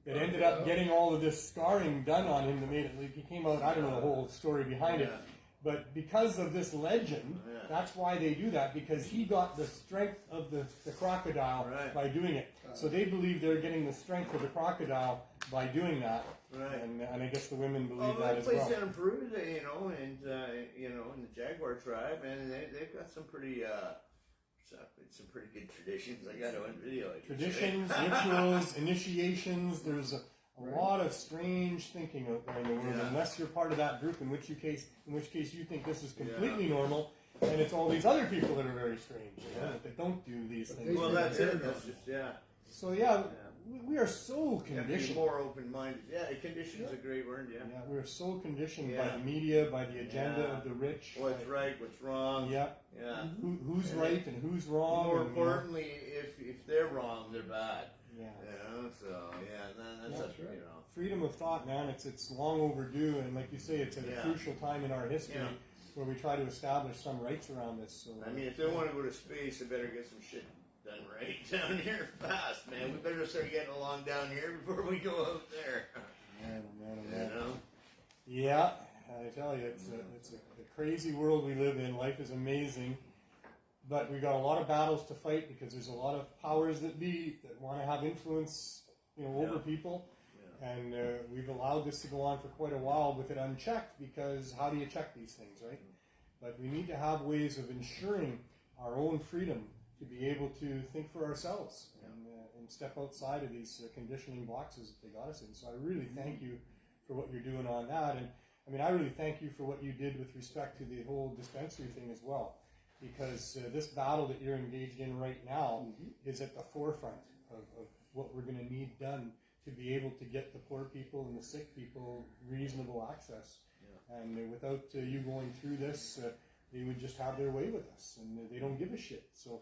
ended up getting all of this scarring done on him that made it, like, he came out, I don't know the whole story behind it. But because of this legend, that's why they do that, because he got the strength of the crocodile by doing it. So they believe they're getting the strength of the crocodile by doing that. Right. And I guess the women believe that as well. well. Place in Peru, in the Jaguar tribe, and they've got some pretty good traditions. I got it on video. Traditions, rituals, initiations. There's a lot of strange thinking out there in the world, unless you're part of that group, in which case you think this is completely normal, and it's all these other people that are very strange, that don't do these things. Well, that's it. That's just So we are so conditioned. Be more open-minded. Conditioned is a great word. Yeah. We're so conditioned by the media, by the agenda of the rich. What's right, what's wrong. Yeah. Who's right and who's wrong. More importantly, if they're wrong, they're bad. Yeah. That's right. Freedom of thought, man, it's long overdue, and like you say, it's at a crucial time in our history where we try to establish some rights around this. So I mean, if they want to go to space, they better get some shit done right down here fast, man. We better start getting along down here before we go out there. Man. Yeah, I tell you, it's a crazy world we live in. Life is amazing. But we've got a lot of battles to fight because there's a lot of powers that be that want to have influence, over people. And we've allowed this to go on for quite a while with it unchecked, because how do you check these things, right? But we need to have ways of ensuring our own freedom to be able to think for ourselves and step outside of these conditioning boxes that they got us in. So I really thank you for what you're doing on that. And I mean, I really thank you for what you did with respect to the whole dispensary thing as well. Because this battle that you're engaged in right now is at the forefront of what we're going to need done to be able to get the poor people and the sick people reasonable access. And without you going through this, they would just have their way with us, and they don't give a shit. So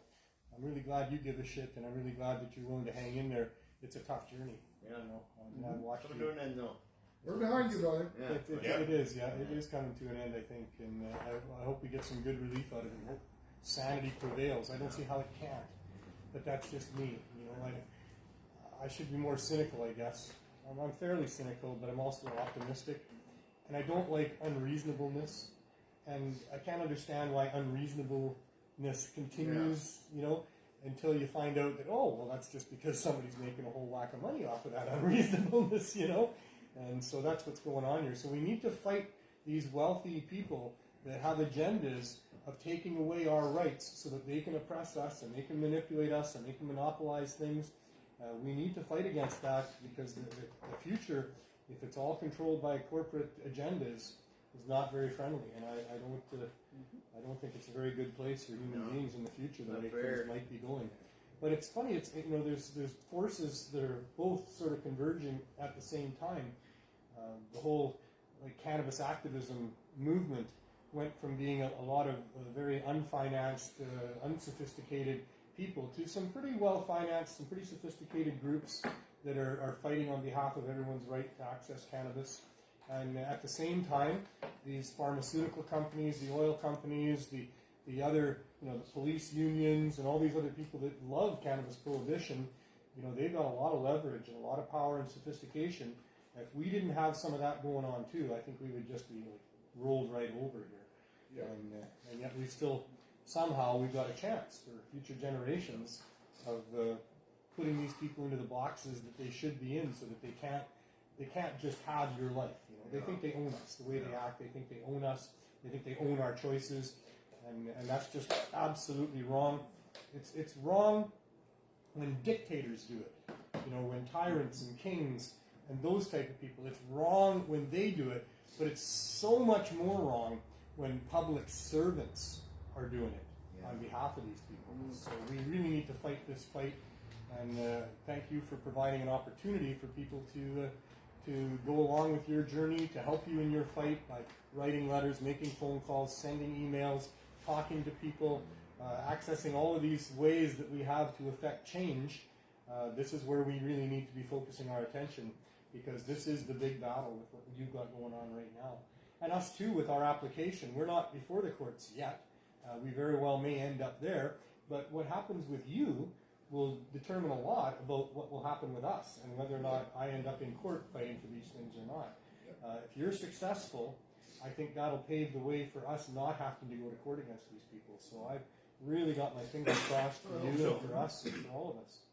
I'm really glad you give a shit, and I'm really glad that you're willing to hang in there. It's a tough journey. Yeah. You know, and I've watched I'm you. doing it now. We're behind you, brother. Yeah. It is, yeah. It is coming to an end, I think, and I hope we get some good relief out of it. I hope sanity prevails. I don't see how it can't, but that's just me. You know, I should be more cynical, I guess. I'm fairly cynical, but I'm also optimistic, and I don't like unreasonableness, and I can't understand why unreasonableness continues. You know, until you find out that, oh, well, that's just because somebody's making a whole whack of money off of that unreasonableness. You know. And so that's what's going on here. So we need to fight these wealthy people that have agendas of taking away our rights so that they can oppress us and they can manipulate us and they can monopolize things. We need to fight against that because the future, if it's all controlled by corporate agendas, is not very friendly. And I don't think it's a very good place for human beings in the future the way things might be going. But it's funny. There's forces that are both sort of converging at the same time. The whole cannabis activism movement went from being a lot of very unfinanced, unsophisticated people to some pretty well-financed and pretty sophisticated groups that are fighting on behalf of everyone's right to access cannabis. And at the same time, these pharmaceutical companies, the oil companies, the other, the police unions and all these other people that love cannabis prohibition, they've got a lot of leverage and a lot of power and sophistication. If we didn't have some of that going on too, I think we would just be rolled right over here. Yeah. And yet we've got a chance for future generations of putting these people into the boxes that they should be in, so that they can't just have your life. They think they own us. The way they act, they think they own us. They think they own our choices. And that's just absolutely wrong. It's wrong when dictators do it. When tyrants and kings and those type of people, it's wrong when they do it. But it's so much more wrong when public servants are doing it on behalf of these people. So we really need to fight this fight. And thank you for providing an opportunity for people to go along with your journey, to help you in your fight by writing letters, making phone calls, sending emails, talking to people, accessing all of these ways that we have to affect change. This is where we really need to be focusing our attention, because this is the big battle with what you've got going on right now. And us too with our application. We're not before the courts yet. We very well may end up there. But what happens with you will determine a lot about what will happen with us and whether or not I end up in court fighting for these things or not. If you're successful, I think that'll pave the way for us not having to go to court against these people. So I've really got my fingers crossed for you and for us and for all of us.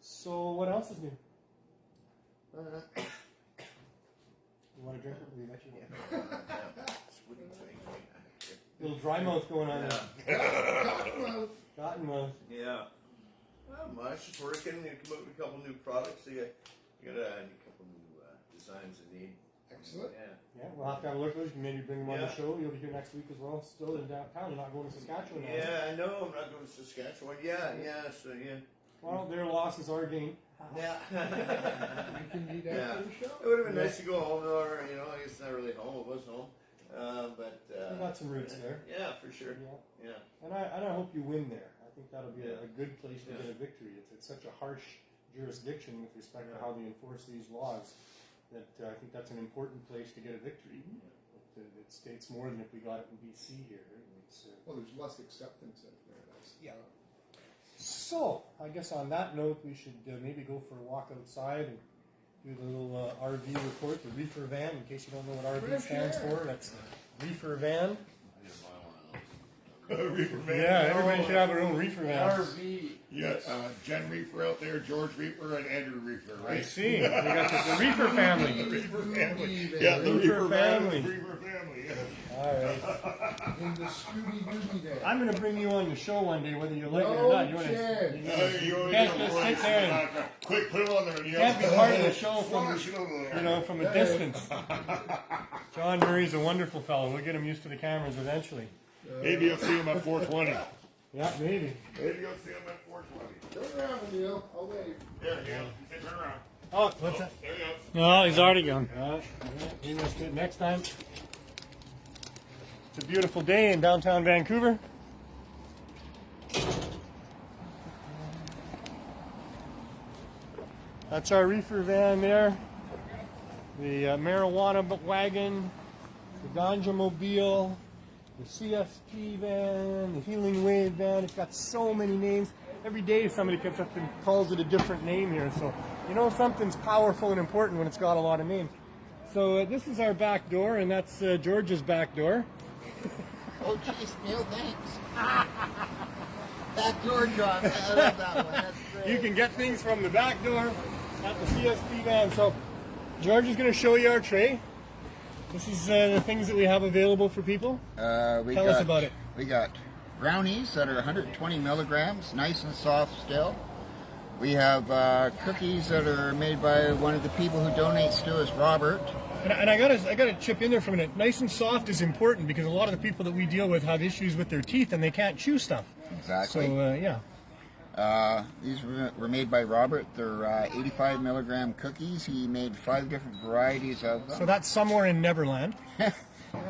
So what else is new? You want a drink? We let you little dry mouth going on there. Cottonmouth. Yeah. Not much. Just working. You come up with a couple new products. So you got a couple new designs I need. Excellent. Yeah. Yeah, we'll have to have a look at those. You can maybe bring them on the show. You'll be here next week as well. Still in downtown. You're not going to Saskatchewan now. Yeah, I know. I'm not going to Saskatchewan. Yeah. So yeah. Well, their loss is our gain. Yeah. You can meet after the show. It would have been nice to go home, or I guess it's not really home. It was home, but we got some roots there. Yeah, for sure. Yeah. And I hope you win there. I think that'll be a good place to get a victory. It's such a harsh jurisdiction with respect to how they enforce these laws that I think that's an important place to get a victory. It states more than if we got it in BC here. Well, there's less acceptance in paradise. Yeah. So, I guess on that note, we should maybe go for a walk outside and do the little RV report, the reefer van. In case you don't know what RV stands for, that's reefer van. Reefer van. Yeah, everybody should have their own reefer van. RV. Yeah, Jen Reefer out there, George Reefer, and Andrew Reefer, right? I see. We got the Reefer family. The Reefer family. Yeah, the Reefer family. The Reefer family, yes. All right. In the Scooby-Dooby day. I'm going to bring you on the show one day, whether you like it or No not. You can't just sit there and Quick, put it on there. can't be part of the show from from a distance. John Murray's a wonderful fellow. We'll get him used to the cameras eventually. Maybe you'll see him at 420. Yeah, maybe. Maybe you'll see him at 420. Turn around, Neil. I'll wave. There you go. Turn around. Oh, what's that? There you go. No, he's already gone. He missed it. Next time. It's a beautiful day in downtown Vancouver. That's our reefer van there. The marijuana wagon, the ganja mobile, the CSP van, the Healing Wave van. It's got so many names. Every day somebody comes up and calls it a different name here. So you know something's powerful and important when it's got a lot of names. So this is our back door, and that's George's back door. Oh, geez, Neil, thanks. Back door drop. I love that one. That's great. You can get things from the back door at the CSP van. So George is going to show you our tray. This is the things that we have available for people. Tell us about it. We got brownies that are 120 milligrams, nice and soft still. We have cookies that are made by one of the people who donates to us, Robert. And I gotta chip in there for a minute. Nice and soft is important because a lot of the people that we deal with have issues with their teeth and they can't chew stuff. Exactly. So yeah. These were made by Robert. They're 85 milligram cookies. He made 5 different varieties of them. So that's somewhere in Neverland.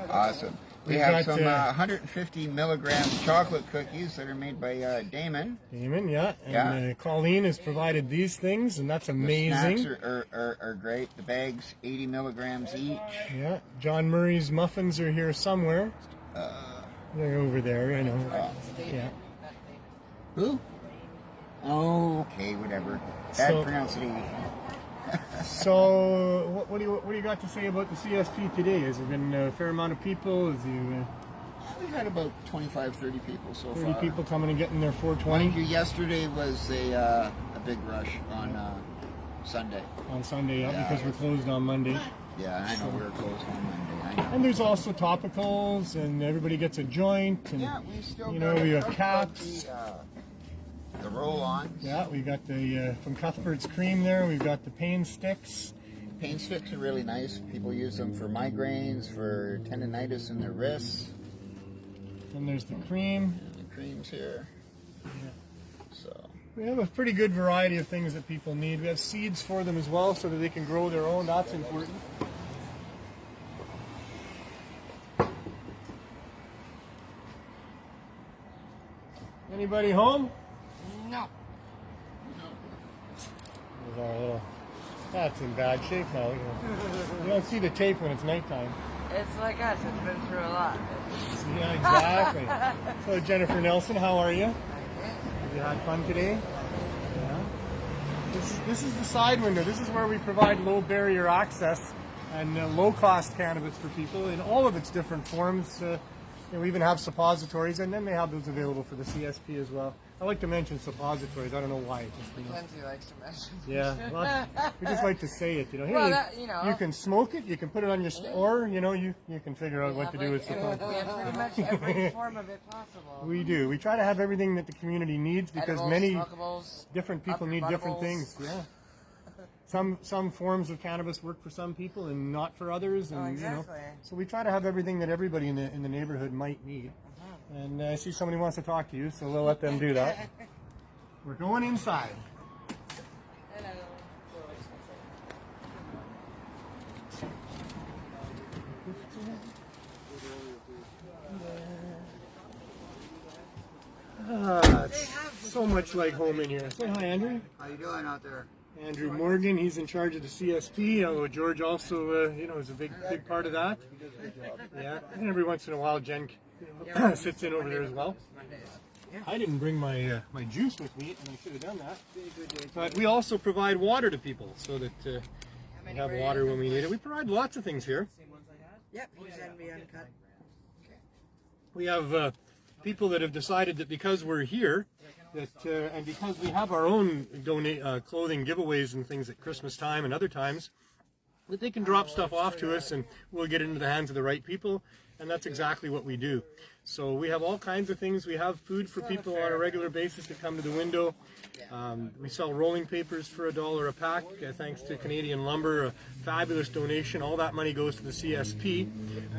Awesome. We have some 150 milligram chocolate cookies that are made by Damon. Damon, yeah. And Colleen has provided these things, and that's amazing. The snacks are great. The bags, 80 milligrams each. Yeah. John Murray's muffins are here somewhere. They're over there, I know. Yeah. Who? Oh, okay, whatever. Bad pronunciation. So, what do you got to say about the CSP today? Has there been a fair amount of people? We've had about 25, 30 people so 30 far. people coming and getting their 420? Mind you, yesterday was a big rush on Sunday. On Sunday, yeah, because we're closed on Monday. Yeah, I know we're closed on Monday. I know. And there's also topicals, and everybody gets a joint. And, Yeah, we still we got have caps. The roll-ons. Yeah, we got the from Cuthbert's Cream there. We've got the pain sticks. Pain sticks are really nice. People use them for migraines, for tendonitis in their wrists. And there's the cream. And the cream's here. Yeah. So We have a pretty good variety of things that people need. We have seeds for them as well so that they can grow their own. That's important. Anybody home? no. There's our little... That's in bad shape now. You don't see the tape when it's nighttime. It's like us. It's been through a lot. Yeah, exactly. So Jennifer Nelson, how are you? Have you had fun today? Yeah. This is the side window. This is where we provide low barrier access and low cost cannabis for people in all of its different forms. We even have suppositories, and then they have those available for the CSP as well. I like to mention suppositories. I don't know why. Mackenzie likes to mention. Yeah, well, we just like to say it. Hey, well, you can smoke it. You can put it on your or you can figure out what to do with suppositories. We have pretty much every form of it possible. We do. We try to have everything that the community needs because Edibles, many smokables, different people need different things. Yeah. Some forms of cannabis work for some people and not for others, and exactly. So we try to have everything that everybody in the neighborhood might need. And I see somebody wants to talk to you, so we'll let them do that. We're going inside. It's so much like home in here. Say hi, Andrew. How you doing out there? Andrew Morgan, he's in charge of the CSP. Although George also, is a big part of that. Yeah, and every once in a while, Jen sits in over there as well. I didn't bring my my juice with me, and I should have done that. But we also provide water to people, so that we have water when we need it. We provide lots of things here. Yep, he's NB uncut. We have people that have decided that because we're here, and because we have our own clothing giveaways and things at Christmas time and other times, that they can drop stuff off to us and we'll get it into the hands of the right people, and that's exactly what we do. So we have all kinds of things. We have food for people on a regular basis that come to the window. We sell rolling papers for $1 a pack, thanks to Canadian Lumber, a fabulous donation. All that money goes to the CSP,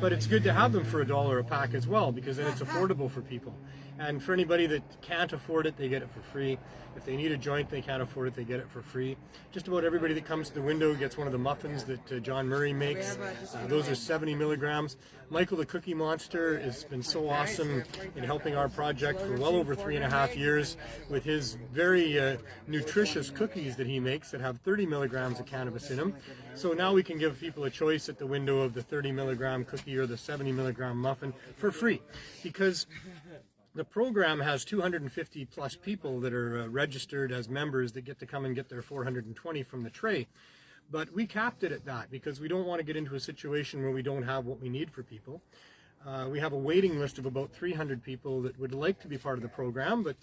but it's good to have them for $1 a pack as well, because then it's affordable for people. And for anybody that can't afford it, they get it for free. If they need a joint, they can't afford it, they get it for free. Just about everybody that comes to the window gets one of the muffins that John Murray makes. Those are 70 milligrams. Michael the Cookie Monster has been so awesome in helping our project for well over 3.5 years with his very nutritious cookies that he makes that have 30 milligrams of cannabis in them. So now we can give people a choice at the window of the 30 milligram cookie or the 70 milligram muffin for free, because the program has 250 plus people that are registered as members that get to come and get their 420 from the tray. But we capped it at that because we don't want to get into a situation where we don't have what we need for people. We have a waiting list of about 300 people that would like to be part of the program, but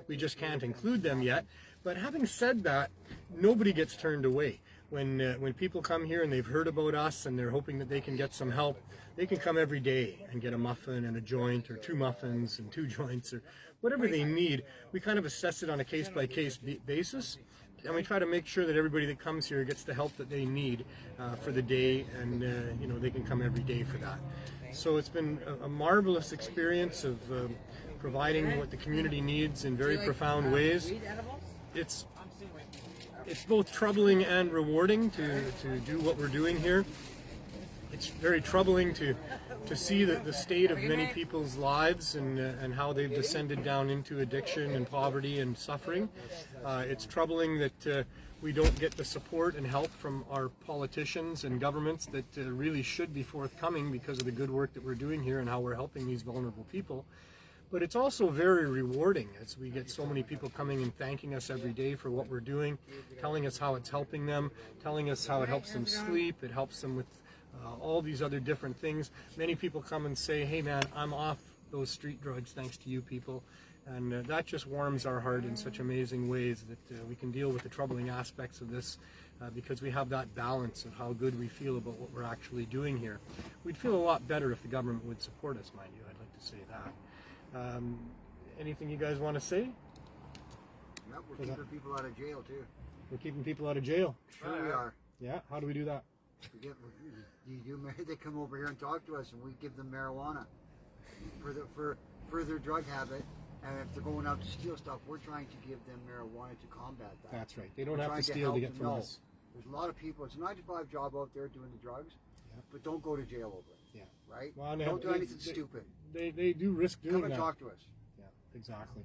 we just can't include them yet. But having said that, nobody gets turned away. When people come here and they've heard about us and they're hoping that they can get some help, they can come every day and get a muffin and a joint, or 2 muffins and 2 joints, or whatever they need. We kind of assess it on a case-by-case basis, and we try to make sure that everybody that comes here gets the help that they need for the day, and they can come every day for that. So it's been a marvelous experience of providing what the community needs in very profound ways. It's both troubling and rewarding to do what we're doing here. It's very troubling to see the state of many people's lives and how they've descended down into addiction and poverty and suffering. It's troubling that we don't get the support and help from our politicians and governments that really should be forthcoming because of the good work that we're doing here and how we're helping these vulnerable people. But it's also very rewarding as we get so many people coming and thanking us every day for what we're doing, telling us how it's helping them, telling us how it helps them sleep, it helps them with all these other different things. Many people come and say, hey man, I'm off those street drugs thanks to you people. And that just warms our heart in such amazing ways that we can deal with the troubling aspects of this because we have that balance of how good we feel about what we're actually doing here. We'd feel a lot better if the government would support us, mind you, I'd like to say that. Anything you guys want to say? Yep, we're keeping people out of jail too. We're keeping people out of jail. Sure we are. Yeah, how do we do that? They come over here and talk to us, and we give them marijuana for their drug habit. And if they're going out to steal stuff, we're trying to give them marijuana to combat that. That's right. They don't have to steal to get from us. There's a lot of people. It's a 9-to-5 job out there doing the drugs, but don't go to jail over it. Yeah. Right? Well, don't do anything stupid. They do risk doing that. Come and talk to us. Yeah, exactly.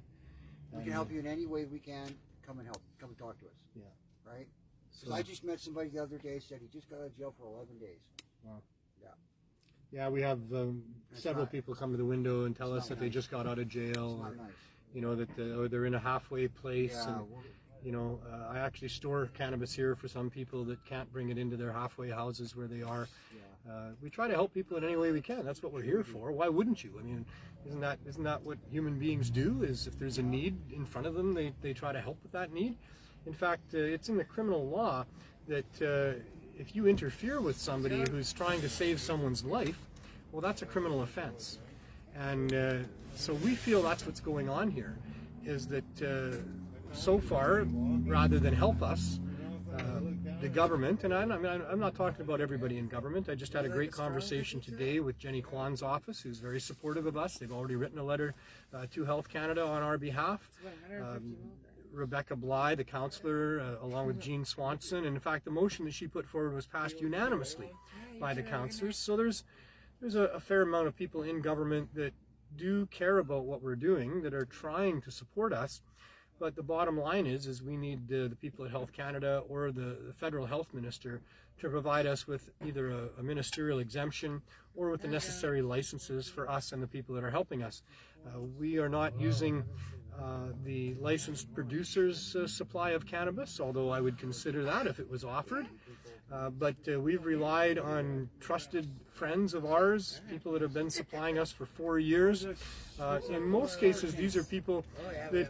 We can help you in any way we can. Come and help. Come and talk to us. Yeah. Right? So I just met somebody the other day, said he just got out of jail for 11 days. Wow. Yeah. Yeah, we have several people come to the window and tell us that they just got out of jail. It's not nice. You know, that they're in a halfway place. Yeah, and, I actually store cannabis here for some people that can't bring it into their halfway houses where they are. Yeah. We try to help people in any way we can. That's what we're here for. Why wouldn't you? I mean, isn't that what human beings do? Is if there's a need in front of them, they try to help with that need. In fact, it's in the criminal law that if you interfere with somebody who's trying to save someone's life, well, that's a criminal offense. And so we feel that's what's going on here, is that so far, rather than help us, the government, and I'm not talking about everybody in government. I just had a great conversation today with Jenny Kwan's office, who's very supportive of us. They've already written a letter to Health Canada on our behalf. Rebecca Bly, the councillor, along with Jean Swanson, and in fact the motion that she put forward was passed unanimously by the councillors. So there's a fair amount of people in government that do care about what we're doing, that are trying to support us. But the bottom line is we need the people at Health Canada or the federal health minister to provide us with either a ministerial exemption or with the necessary licenses for us and the people that are helping us. We are not using the licensed producer's supply of cannabis, although I would consider that if it was offered. But we've relied on trusted friends of ours, people that have been supplying us for 4 years. In most cases, these are people that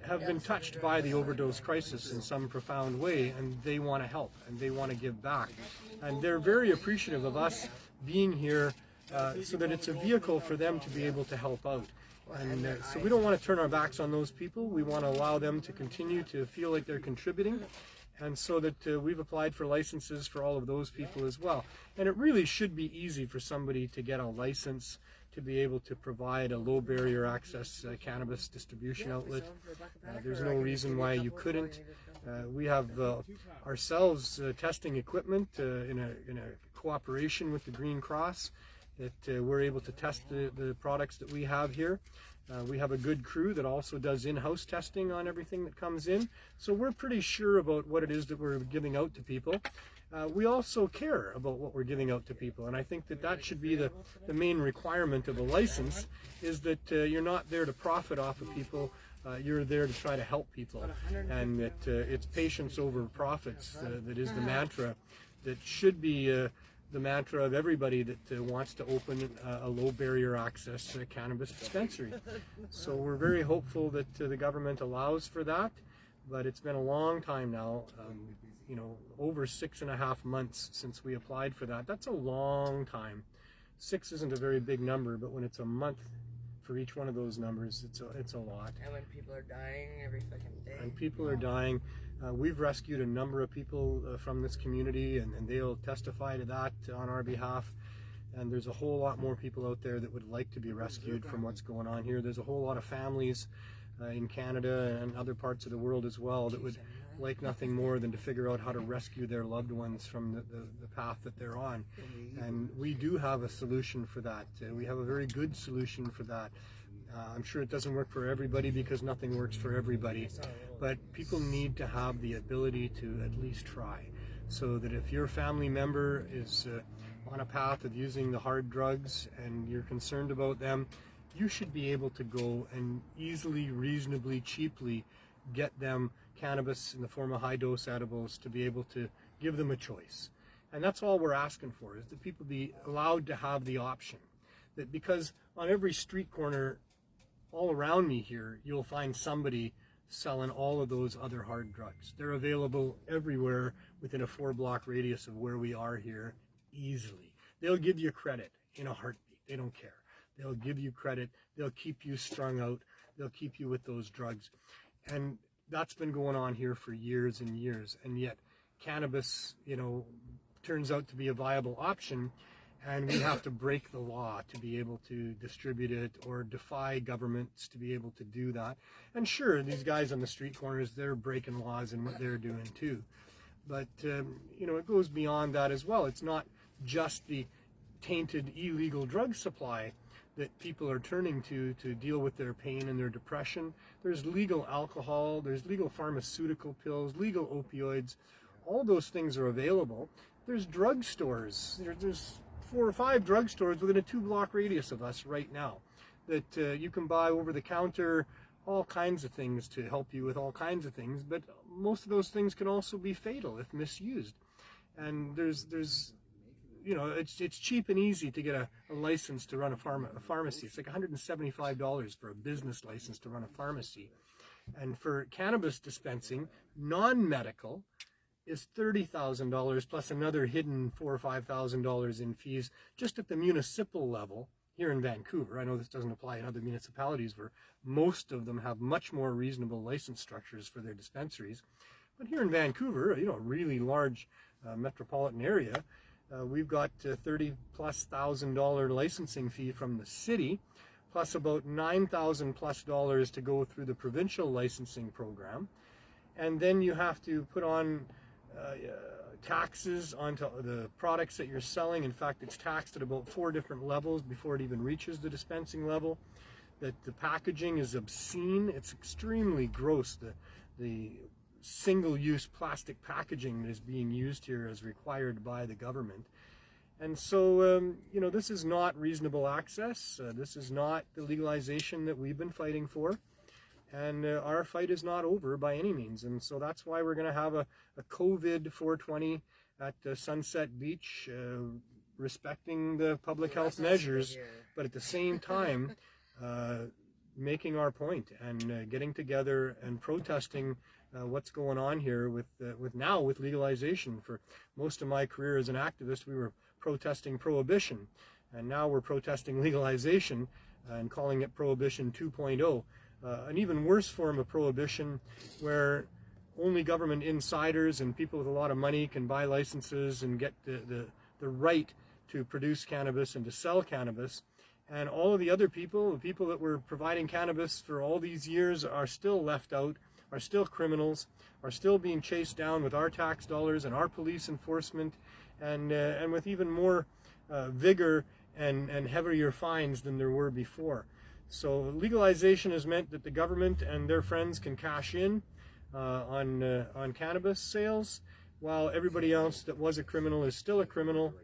have been touched by the overdose crisis in some profound way, and they want to help and they want to give back. And they're very appreciative of us being here so that it's a vehicle for them to be able to help out. And so we don't want to turn our backs on those people. We want to allow them to continue to feel like they're contributing. And so that we've applied for licenses for all of those people as well. And it really should be easy for somebody to get a license to be able to provide a low barrier access cannabis distribution outlet. There's no reason why you couldn't. We have ourselves testing equipment in a cooperation with the Green Cross. that we're able to test the products that we have here. We have a good crew that also does in-house testing on everything that comes in. So we're pretty sure about what it is that we're giving out to people. We also care about what we're giving out to people, and I think that that should be the main requirement of a license, is that you're not there to profit off of people. You're there to try to help people, and that it's patience over profits that is the mantra that should be the mantra of everybody that wants to open a low barrier access cannabis dispensary. So we're very hopeful that the government allows for that, but it's been a long time now, you know, over 6.5 months since we applied for that. That's a long time. 6 isn't a very big number, but when it's a month for each one of those numbers, it's a lot. And when people are dying every fucking day. And people are dying. We've rescued a number of people from this community, and they'll testify to that on our behalf. And there's a whole lot more people out there that would like to be rescued from what's going on here. There's a whole lot of families in Canada and other parts of the world as well that would like nothing more than to figure out how to rescue their loved ones from the path that they're on. And we do have a solution for that. We have a very good solution for that. I'm sure it doesn't work for everybody because nothing works for everybody, but people need to have the ability to at least try, so that if your family member is on a path of using the hard drugs and you're concerned about them, you should be able to go and easily, reasonably, cheaply get them cannabis in the form of high-dose edibles to be able to give them a choice. And that's all we're asking for, is that people be allowed to have the option. That because on every street corner all around me here, you'll find somebody selling all of those other hard drugs. They're available everywhere within a 4-block radius of where we are here, easily. They'll give you credit in a heartbeat. They don't care. They'll give you credit. They'll keep you strung out. They'll keep you with those drugs. And that's been going on here for years and years. And yet cannabis, you know, turns out to be a viable option, and we have to break the law to be able to distribute it, or defy governments to be able to do that. And sure, these guys on the street corners, they're breaking laws in what they're doing too. But, you know, it goes beyond that as well. It's not just the tainted illegal drug supply that people are turning to deal with their pain and their depression. There's legal alcohol, there's legal pharmaceutical pills, legal opioids. All those things are available. There's drugstores. There's 4 or 5 drugstores within a 2-block radius of us right now that you can buy over the counter all kinds of things to help you with all kinds of things, but most of those things can also be fatal if misused. And there's you know, it's cheap and easy to get a license to run a pharmacy. It's like $175 for a business license to run a pharmacy. And for cannabis dispensing, non-medical, is $30,000 plus another hidden $4,000 or $5,000 in fees just at the municipal level here in Vancouver. I know this doesn't apply in other municipalities where most of them have much more reasonable license structures for their dispensaries. But here in Vancouver, you know, a really large metropolitan area, we've got $30,000+ licensing fee from the city, plus about $9,000+ to go through the provincial licensing program. And then you have to put on taxes onto the products that you're selling. In fact, it's taxed at about 4 different levels before it even reaches the dispensing level. That the packaging is obscene. It's extremely gross. The single-use plastic packaging that is being used here as required by the government. And so, you know, this is not reasonable access. This is not the legalization that we've been fighting for. And our fight is not over by any means. And so that's why we're going to have a COVID 420 at Sunset Beach, respecting the public health measures, but at the same time, making our point and getting together and protesting what's going on here with legalization. For most of my career as an activist, we were protesting prohibition, and now we're protesting legalization and calling it Prohibition 2.0. An even worse form of prohibition where only government insiders and people with a lot of money can buy licenses and get the right to produce cannabis and to sell cannabis. And all of the other people, the people that were providing cannabis for all these years, are still left out, are still criminals, are still being chased down with our tax dollars and our police enforcement, and with even more vigor and heavier fines than there were before. So legalization has meant that the government and their friends can cash in on cannabis sales, while everybody else that was a criminal is still a criminal,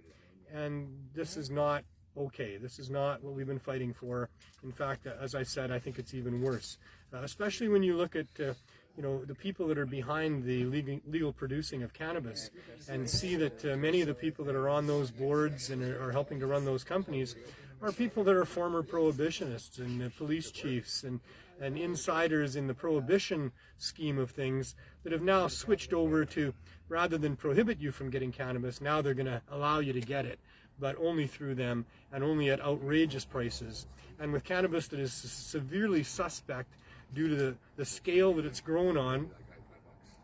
and this is not okay. This is not what we've been fighting for. In fact, as I said, I think it's even worse, especially when you look at the people that are behind the legal producing of cannabis, and see that many of the people that are on those boards and are helping to run those companies are people that are former prohibitionists and police chiefs and insiders in the prohibition scheme of things that have now switched over to, rather than prohibit you from getting cannabis, now they're going to allow you to get it, but only through them and only at outrageous prices. And with cannabis that is severely suspect due to the scale that it's grown on,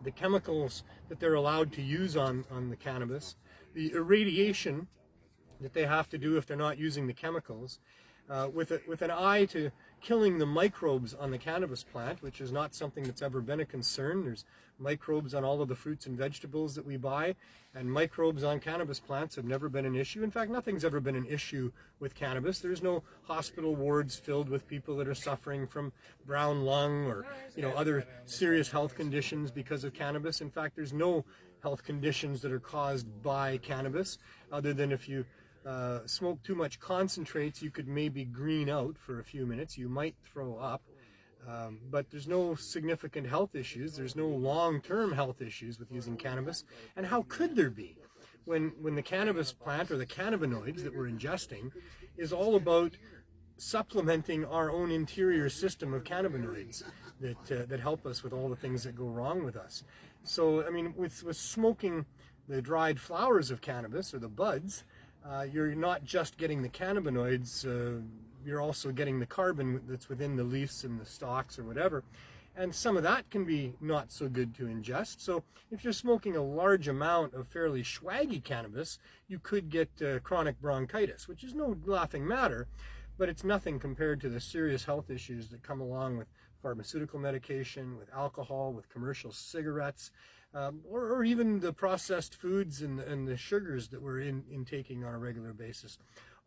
the chemicals that they're allowed to use on the cannabis, the irradiation that they have to do if they're not using the chemicals, with an eye to killing the microbes on the cannabis plant, which is not something that's ever been a concern. There's microbes on all of the fruits and vegetables that we buy, and microbes on cannabis plants have never been an issue. In fact, nothing's ever been an issue with cannabis. There's no hospital wards filled with people that are suffering from brown lung or other serious health conditions because of cannabis. In fact, there's no health conditions that are caused by cannabis, other than if you smoke too much concentrates, you could maybe green out for a few minutes. You might throw up, but there's no significant health issues. There's no long-term health issues with using cannabis. And how could there be when the cannabis plant or the cannabinoids that we're ingesting is all about supplementing our own interior system of cannabinoids that help us with all the things that go wrong with us. So, I mean, with smoking the dried flowers of cannabis or the buds, you're not just getting the cannabinoids, you're also getting the carbon that's within the leaves and the stalks or whatever. And some of that can be not so good to ingest. So if you're smoking a large amount of fairly swaggy cannabis, you could get chronic bronchitis, which is no laughing matter, but it's nothing compared to the serious health issues that come along with pharmaceutical medication, with alcohol, with commercial cigarettes, or even the processed foods and the sugars that we're intaking on a regular basis.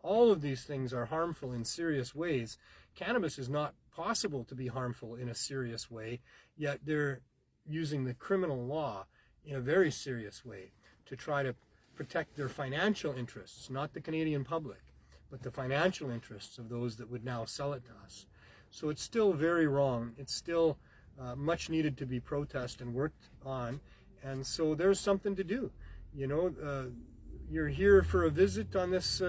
All of these things are harmful in serious ways. Cannabis is not possible to be harmful in a serious way, yet they're using the criminal law in a very serious way to try to protect their financial interests, not the Canadian public, but the financial interests of those that would now sell it to us. So it's still very wrong. It's still much needed to be protested and worked on. And so there's something to do. You're here for a visit on this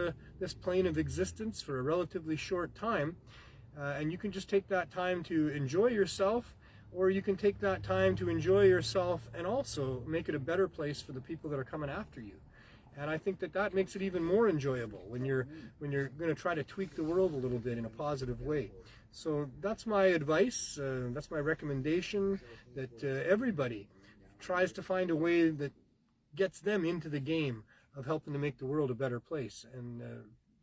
plane of existence for a relatively short time, and you can just take that time to enjoy yourself, or you can take that time to enjoy yourself and also make it a better place for the people that are coming after you. And I think that makes it even more enjoyable when you're going to try to tweak the world a little bit in a positive way. So that's my advice, that's my recommendation, that everybody tries to find a way that gets them into the game of helping to make the world a better place. And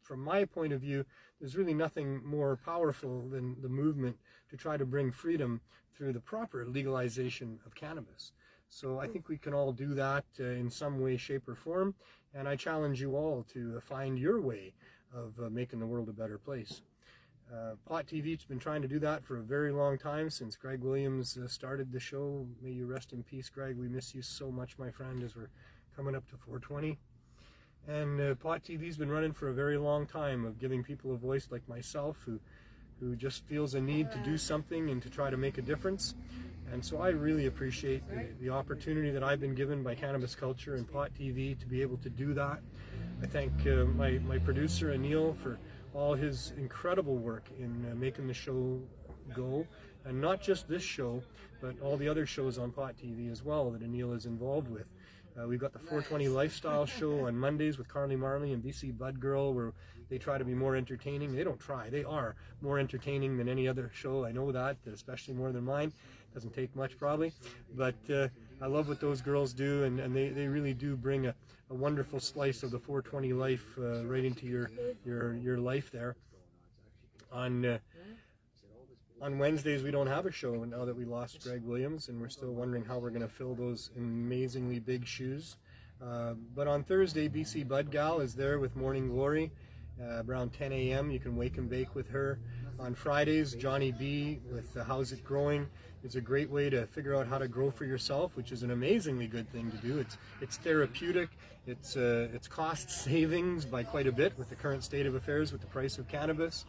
from my point of view, there's really nothing more powerful than the movement to try to bring freedom through the proper legalization of cannabis. So I think we can all do that in some way, shape, or form. And I challenge you all to find your way of making the world a better place. Pot TV's been trying to do that for a very long time, since Greg Williams started the show. May you rest in peace, Greg. We miss you so much, my friend, as we're coming up to 420. And Pot TV's been running for a very long time, of giving people a voice like myself who just feels a need to do something and to try to make a difference. And so I really appreciate the opportunity that I've been given by Cannabis Culture and Pot TV to be able to do that. I thank my producer, Neil, for all his incredible work in making the show go. And not just this show, but all the other shows on Pot TV as well that Neil is involved with. We've got the 420 Lifestyle Show on Mondays with Carly Marley and BC Bud Girl, where they try to be more entertaining. They don't try, they are more entertaining than any other show. I know that, especially more than mine. Doesn't take much probably, but I love what those girls do, and they really do bring a wonderful slice of the 420 life right into your life there. On Wednesdays we don't have a show now that we lost Greg Williams, and we're still wondering how we're going to fill those amazingly big shoes. But on Thursday, BC Bud Gal is there with Morning Glory, around 10 a.m. You can wake and bake with her. On Fridays, Johnny B with How's It Growing is a great way to figure out how to grow for yourself, which is an amazingly good thing to do. It's therapeutic. It's cost savings by quite a bit with the current state of affairs with the price of cannabis.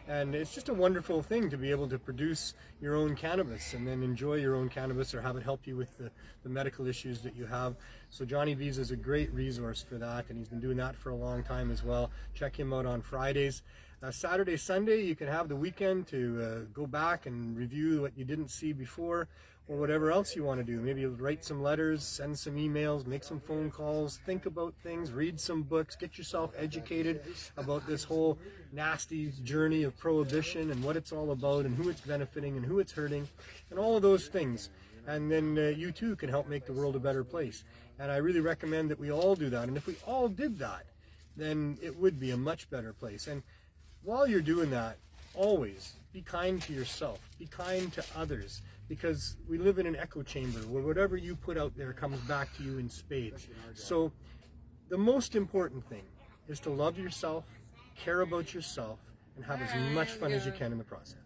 And it's just a wonderful thing to be able to produce your own cannabis and then enjoy your own cannabis or have it help you with the medical issues that you have. So Johnny B's is a great resource for that, and he's been doing that for a long time as well. Check him out on Fridays. Saturday, Sunday, you can have the weekend to go back and review what you didn't see before, or whatever else you want to do. Maybe write some letters, send some emails, make some phone calls, think about things, read some books, get yourself educated about this whole nasty journey of prohibition and what it's all about and who it's benefiting and who it's hurting and all of those things. And then you too can help make the world a better place. And I really recommend that we all do that. And if we all did that, then it would be a much better place. And while you're doing that, always be kind to yourself, be kind to others, because we live in an echo chamber where whatever you put out there comes back to you in spades. So the most important thing is to love yourself, care about yourself, and have as much fun as you can in the process.